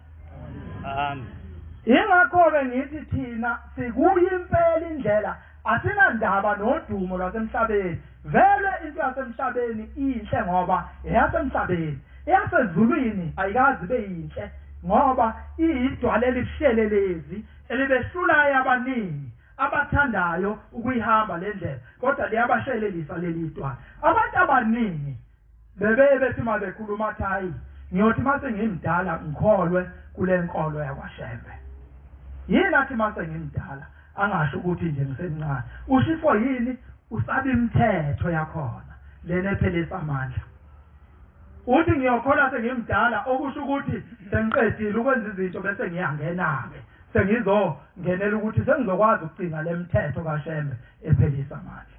ingakho-ke ngithi thina sikuyo impela indlela asinandaba nodumo lwasemhlabeni vele into yasemhlabeni inhle ngoba eyasemhlabeni eyasezulwini ayikazi beyinhle ngoba iyidwala elibishelelezi elibehlulayo abaningi abathandayo ukuyihamba le ndlela kodwa liyabashelelisa leli dwala abantu abaningi bebethi mabekhuluma hayi ngiyothi mase ngimdala ngikholwe kule nkolo yakwaShembe yini athi mase ngimdala angasho ukuthi nje ngisemncane ushifo yini usaba imithetho yakhona lena ephelisa amandla uthi ngiyokhola sengimdala okusho ukuthi sengiqedile ukwenza izinto bese ngiyangena-ke sengizongenela ukuthi sengizokwazi ukugcina le mithetho kaShembe ephelisa amandla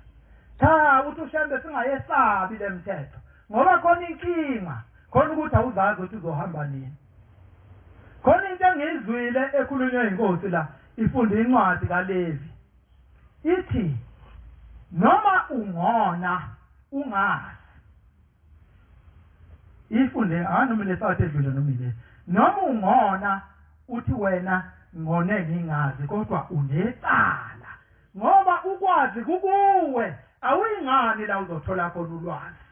cha uthi uShembe singayesabi le mithetho ngoba khona inkinga khona ukuthi awuzazi ukuthi uzohamba nini khona into engiyizwile ekhulunywe inkosi la ifunda incwadi kaLevi ithi noma ungona ungazi ifunde noma lesathe edlule noma ile noma ungona uthi wena ngone ngingazi kodwa unecala ngoba ukwazi kukuwe awuyingani la uzothola khona ulwazi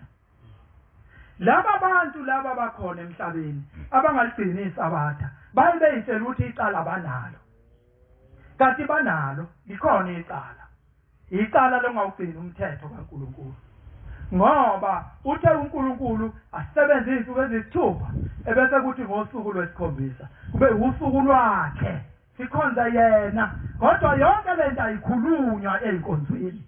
laba bantu laba bakhona emhlabeni abangaligcini isabatha bayibeyitshela ukuthi icala banalo kanti banalo likhona icala longawugcini umthetho kaNkuluNkulu ngoba uthe uNkulunkulu asebenze izinsuku ezisithupha ebese kuthi ngosuku lwesikhombisa kube usuku lwakhe sikhonza yena kodwa yonke lento ayikhulunywa einkonzweni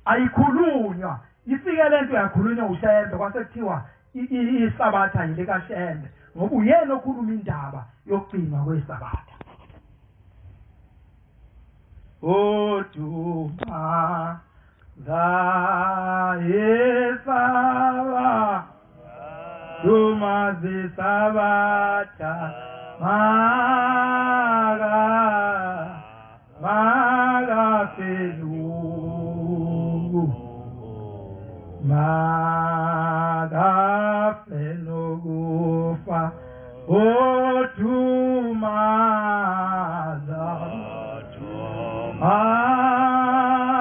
ayikhulunywa ifike lento yakhulunywa uShembe kwase kuthiwa isabatha yileka Shembe ngoba uyena okhuluma indaba yokugcinwa kwesabatha Oduma Zaisava Duma Zisavata Maga Felu Maga Felu Gufa Oduma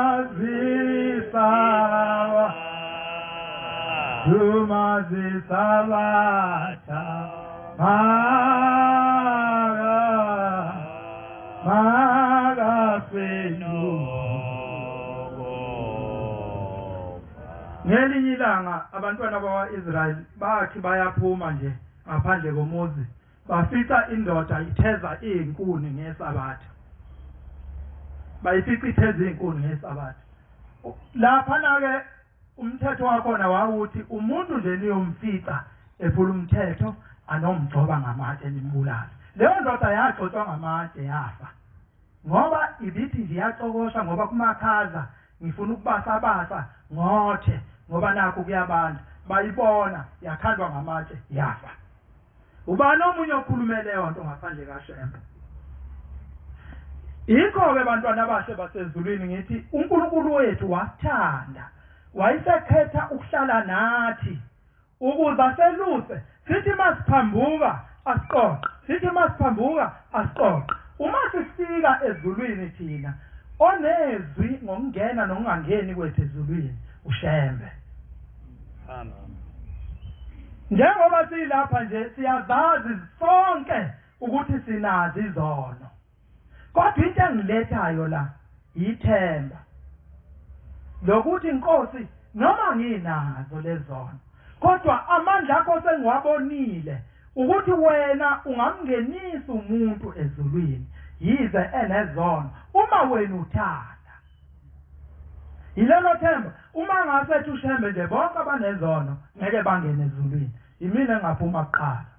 Azisava Duma Zisavata Maga Felu Ngelinye ilanga abantwana bakwa-Israyeli bathi bayaphuma nje ngaphandle komuzi bafica indoda itheza izinkuni ngesabatha bayifica itheza izinkuni ngesabatha lapha ke umthetho wakhona wawuthi umuntu nje niyomfica ephula umthetho anomgcoba ngamatshe nimbulala leyo ndoda yagxotshwa ngamatshe yafa ngoba ibithi nje yacokosha ngoba kumakhaza ngifuna ukubasa ngothe ngoba nakho kuyabanda bayibona yakhandwa ngamatshe yafa ubani omunye okhulume leyo nto ngaphandle kaShembe Ikho-ke bantwana bahle basezulwini ngithi uNkulunkulu wethu wathanda wayisekhetha ukuhlala nathi ukuze seluse sithi masiphambuka asiqoqe sithi masiphambuka asiqoqe uma sifika ezulwini thina onezwi ngokungena nokungangeni kwethu ezulwini uShembe njengoba silapha nje siyazazi sonke ukuthi sinazi izono kodwa into engilethayo la yithemba lokuthi inkosi noma nginazo lezono kodwa amandla akho sengiwabonile ukuthi wena ungamngenisa umuntu ezulwini yize enezono uma wena uthanda yilelo themba uma ngasethi uShembe nje bonke abanezono ngeke bangene ezulwini yimina engaphuma kuqala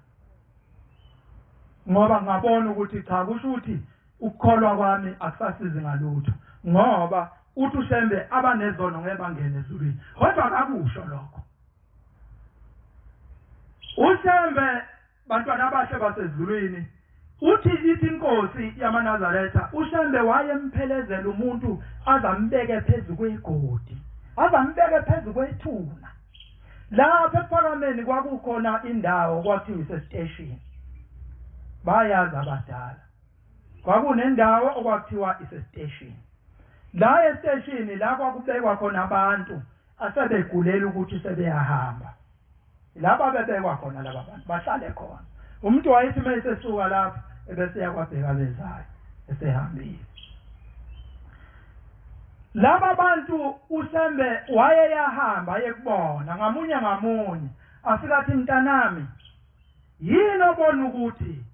ngoba ngabona ukuthi cha kusho ukuthi ukukholwa kwami akusasizi ngalutho ngoba uthi uShembe abanezono ngeke bangene ezulwini kodwa akakusho lokho uShembe bantwana abahle basezulwini uthi ithi inkosi yamaNazaretha uShembe wayemphelezela umuntu azambeke phezulu kwegodi azambeke phezulu kwethuna lapha ePhakameni kwakukhona indawo kwathiwa isestation bayazi abadala kwakunendawo okwakuthiwa isestation la estation la kwakubekwa khona abantu asebegulela ukuthi sebeyahamba lapha bebekwa khona laba bantu bahlale khona umuntu wayethi mayesesuka lapha ebese yakwabheka bezayo esehambile laba bantu uShembe wayeyahamba yekubona ngamunye afika athi mntanami yini obona ukuthi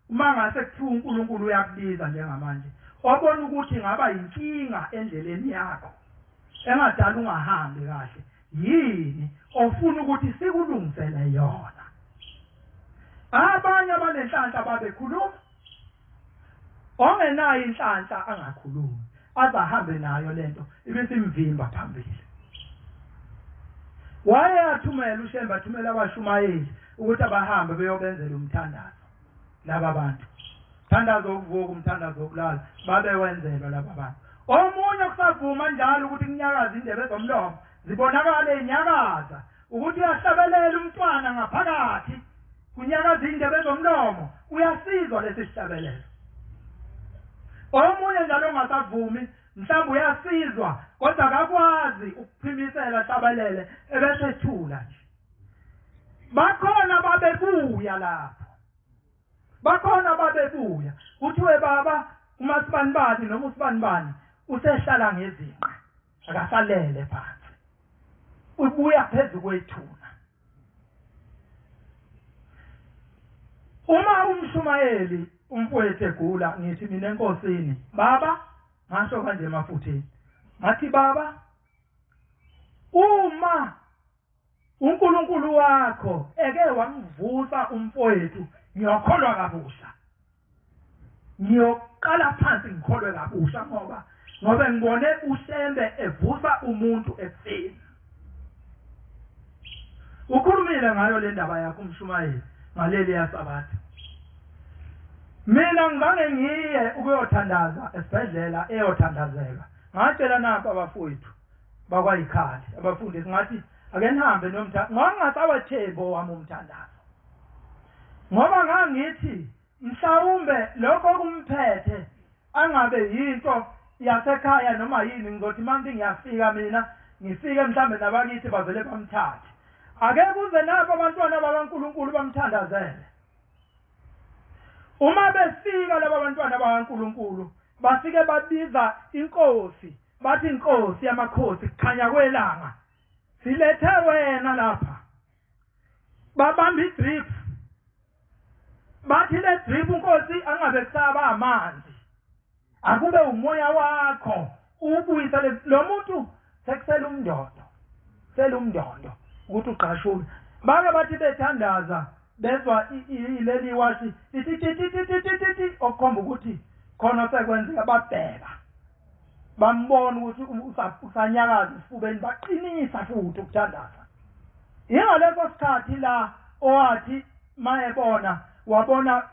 uma ngase kuthiwa uNkulunkulu uyakubiza njengamanje wabona ukuthi ngaba inkinga endleleni yakho engadala ungahambi kahle yini ofuna ukuthi sikulungisele yona abanye abanenhlanhla babekhuluma ongenayo inhlanhla angakhulumi azahambe nayo lento ibisimvimba phambili wayeyathumela uShembe athumela abashumayeli ukuthi abahambe beyobenzela umthandazo laba bantu thandazo wokuvuka umthandazo wokulala babewenzelwa laba bantu omunye kusavuma njalo ukuthi kunyakaza indebe zomlomo zibonakala enyakaza ukuthi uyahlabelela umntwana ngaphakathi kunyakaza indebe zomlomo uyasizwa lesi sihlabelelo omunye njalo ongasavumi mhlawumbe uyasizwa kodwa akakwazi ukuphimisela hlabelele ebese ethula nje bakhona babebuya lapho bakhona babebuya kuthiwe baba uMasibanibani noma uSibanibani usehlala ngezinqa akasalele phansi ubuya phezulu kwethuna. Uma umshumayeli umfowethu egula ngithi mina enkosini baba ngasho kanje emafutheni ngathi baba uma uNkulunkulu wakho eke wamvusa umfowethu ngiyakholwa kabusha ngiyoqala phansi ngikholwe kabusha ngoba ngibone uShembe evusa umuntu ekufeni. Ukhulumile ngayo le ndaba yakho umshumayeli ngaleli yasabatha. Mina ngibange ngiye ukuyothandaza esibhedlela eyothandazeka. Ngatshela napha abafowethu bakwayikhali abafundisi ngathi ake nihambe nomthandazo. Ngangasawathembo wami umthandazo. Ngoba ngangithi mhlawumbe lokho kumphethe angabe yinto yasekhaya noma yini ngizothi manje ngiyafika mina ngifike mhlambe nabakithi bavele bamthathe. Ake kuze napha abantwana bakaNkulunkulu bamthandazele. Uma befika laba bantwana bakaNkulunkulu bafike babiza inkosi bathi inkosi yamakhosi kukhanya kwelanga silethe wena lapha babamba idrip bathi le drip inkosi angabe kusaba amanzi akube umoya wakho ubuyisa lo muntu sekusela umndondo ukuthi uqashule bake bathi bethandaza bezwa ileli wathi titi okhomba ukuthi khona sekwenzeka babheka bambona ukuthi usanyakaza isifubeni baqinisa futhi ukuthandaza. Ingaleso sikhathi la owathi mayebona wabona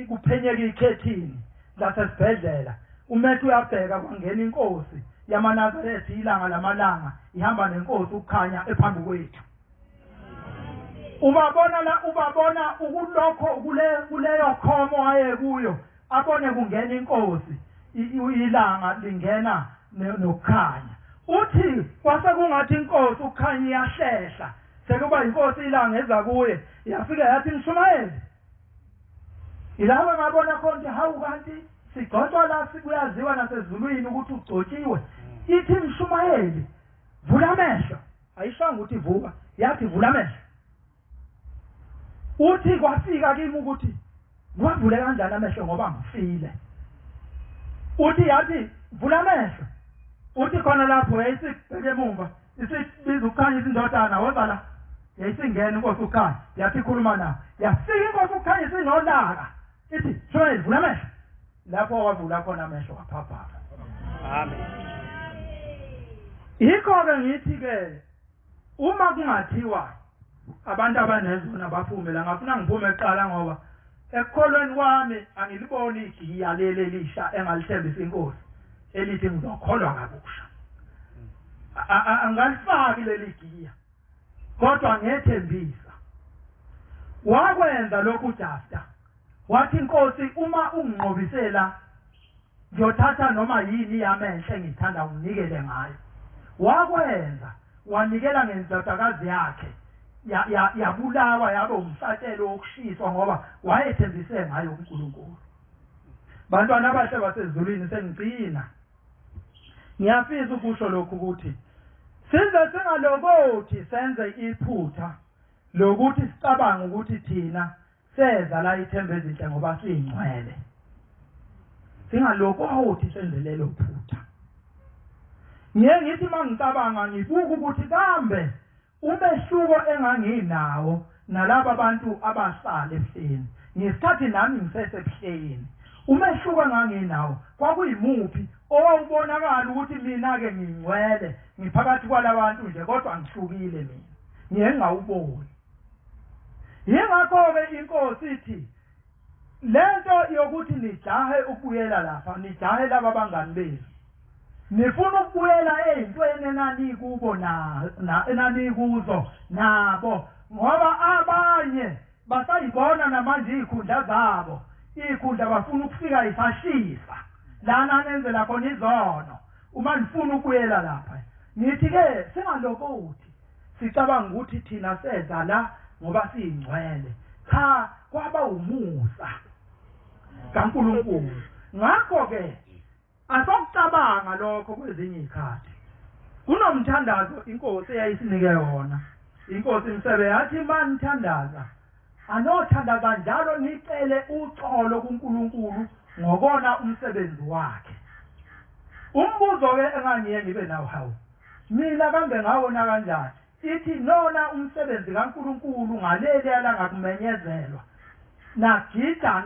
kuphenyeka ikhethini lasesibhedlela umethu uyabheka kwangena inkosi yamaNazaretha ilanga lamalanga ihamba nenkosi ukukhanya ephambi kwethu. Ubabona ukulokho kuleyo khomo ayekuyo abone kungena inkosi ilanga lingena nokukhanya. Uthi kwase kungathi inkosi ukukhanya iyahlehla sekuba inkosi ilanga eza kuye yafika yathi mshumayeli ilaba ngabona khona hawu kanti sigcotshwa la sikuyaziwa nasezulwini ukuthi ugcotshiwe. Ithi mshumayeli vula amehlo ayishanga ukuthi vuka yathi vula amehlo. Uthi kwafika kimi ukuthi ngwavule kanjani amehlo ngoba ngifile. Uthi yathi vula amehlo. Uthi khona lapho yayisibheke emuva isibiza ukukhanya isindodana wozala yayisingena inkosi ukhanya yathi khuluma nayo yafika inkosi ukhanya isinolaka ithi shwele vula amehlo lapho wavula khona amehlo waphapha. Amen. Yikho-ke ngithi-ke uma kungathiwa abantu abanezona baphumela ngafuna ngiphume eqala ngoba ekukholweni kwami angiliboni igiya leli lisha engalithembisa inkosi elithi ngizokholwa kabusha. Angalifaki leli giya kodwa ngethembisa. Wakwenza lokhu Jafta wathi inkosi uma unginqobisela ngiyothatha noma yini yamenhle ngithanda unginikele ngayo. Wakwenza wanikela ngendodakazi yakhe yabulawa yaba umhlatshelo wokushiswa ngoba wayethembise ngayo uNkulunkulu. Bantwana abahle basezulwini sengicina ngiyafisa ukusho lokhu ukuthi size singalokothi senze iphutha lokuthi sicabanga ukuthi thina seza la ithembe ezinhle ngoba siyingcwele. Singalokothi senze lelo phutha. Ngithi mangicabanga ngibuka ukuthi kambe umehluko enganginawo nalabo abantu abasala ebuhleni ngesikhathi nami ngisesebuhleni umehluko enganginawo kwakuyimuphi owawubonakala ukuthi mina-ke ngingcwele ngiphakathi kwalabantu nje kodwa ngihlukile mina ngiyengawuboni. Yingakho-ke inkosi ithi lento yokuthi nijahe ukubuyela lapha nijahe laba abangani benu nifuna ukubuyela ey'ntweni enanikubo enanikuzo nabo ngoba abanye basayibona namanje iy'khundla zabo iy'khundla bafuna ukufika isashisa lana nenzela khona izono uma nifuna ukubuyela lapha. Ngithi-ke singalokothi sicabanga ukuthi thina seza la ngoba siyingcwele cha kwaba umusa kaNkulunkulu. Ngakho-ke asokucabanga lokho kwezinye izikhathi kunomthandazo inkosi eyayisinike wona. Inkosi Msebe yathi manithandaza anothandaza njalo nicele uxolo kuNkulunkulu ngokona umsebenzi wakhe. Umbuzo ke engangiye ngibe nawo hawo. Mina kambe ngawona kanjani? Ithi nona umsebenzi kaNkulunkulu ngaleli langakumenyezelwa. Nagida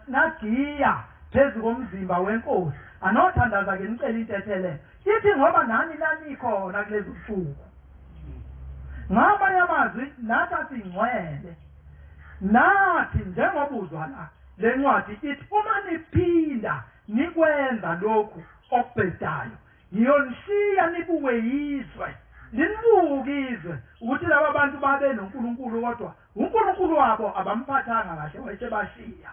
nagiya phezu komzimba wenkosi. Anothandaza ke nicela intethelelo. Ithi ngoba nani nanikhona kulezi usuku. Ngamanye amazwi nathi singcwele. Nathi njengobuzwa la lencwadi ithi uma niphinda nikwenza lokhu okubhedayo ngiyonishiya nibuke yizwe linibukizwe ukuthi laba bantu babe noNkulunkulu kodwa uNkulunkulu wabo abamphathanga kahle wayesebashiya.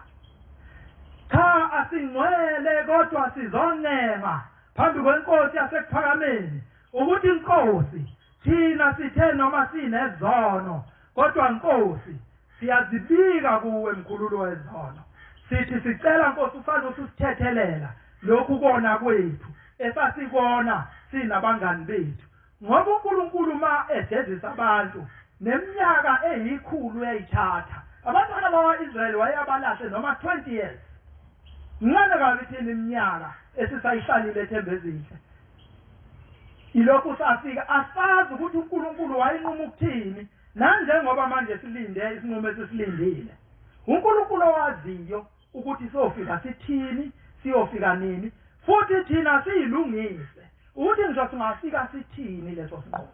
Cha asingcwele kodwa sizoncenga phambi kwenkosi yasekuphakameni ukuthi inkosi thina sithe noma sinezono kodwa inkosi siyazibika kuwe mkhululo wezono. Sithi sicela Nkosi usale usithethelela lokhu kona kwethu esasikona sinabangani bethu. Ngoba uNkulunkulu ma ededisa abantu neminyaka eyikhulu eyithatha. Abantwana bakwaIsrael wayabalahle noma 20 years. Ngane kabi thina iminyaka esisayihlalile eThembezithe. Ilokhu safika asazi ukuthi uNkulunkulu wayinquma ukuthini nanjengoba manje silinde isinqumo esisilindile. uNkulunkulu owaziyo ukuthi sofika sithini siyofika nini futhi thina siyilungise ukuthi ngisho singafika sithini leso sinqumo.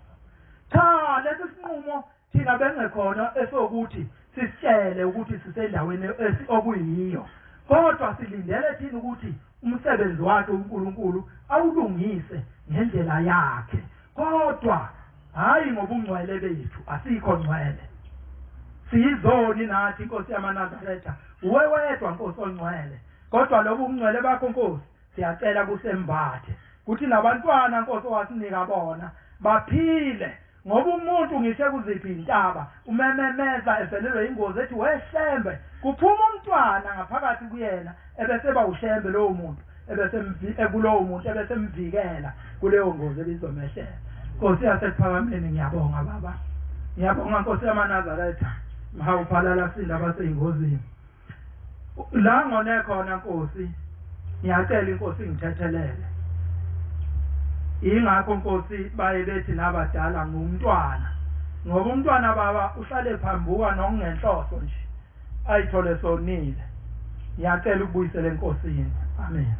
Cha leso sinqumo thina bengekhona esokuthi sisitshele ukuthi sisendaweni okuyiyo kodwa silindele thina ukuthi umsebenzi wakhe uNkulunkulu awulungise ngendlela yakhe kodwa hayi ngobungcwele bethu asikho ngcwele. Siyizoni nathi Nkosi yamaNazaretha uwewedwa Nkosi ongcwele kodwa lobu ungcwele bakho Nkosi siyacela kusembathe kuthi nabantwana Nkosi owasinika bona baphile ngoba umuntu ngisho kuziphi intaba umememeza evelelwe ingozi ethi weShembe kuphuma umntwana ngaphakathi kuyena ebese ba uShembe lowo muntu ebese kulowo muntu ebese mvikela kuleyo ngozi ebizomehlela. Nkosi yasekuphakameni ngiyabonga baba. Ngiyabonga Nkosi yamaNazaretha mahawuphalala sinda baseyingozini. La ngone khona Nkosi ngiyacela inkosi ngithethelele. Ingakho Nkosi baye bethi nabadala ngumntwana ngoba umntwana baba uhlale phambuka nokungenhloso nje ayithole sonile. Ngiyacela ukubuyisela enkosini. Amen.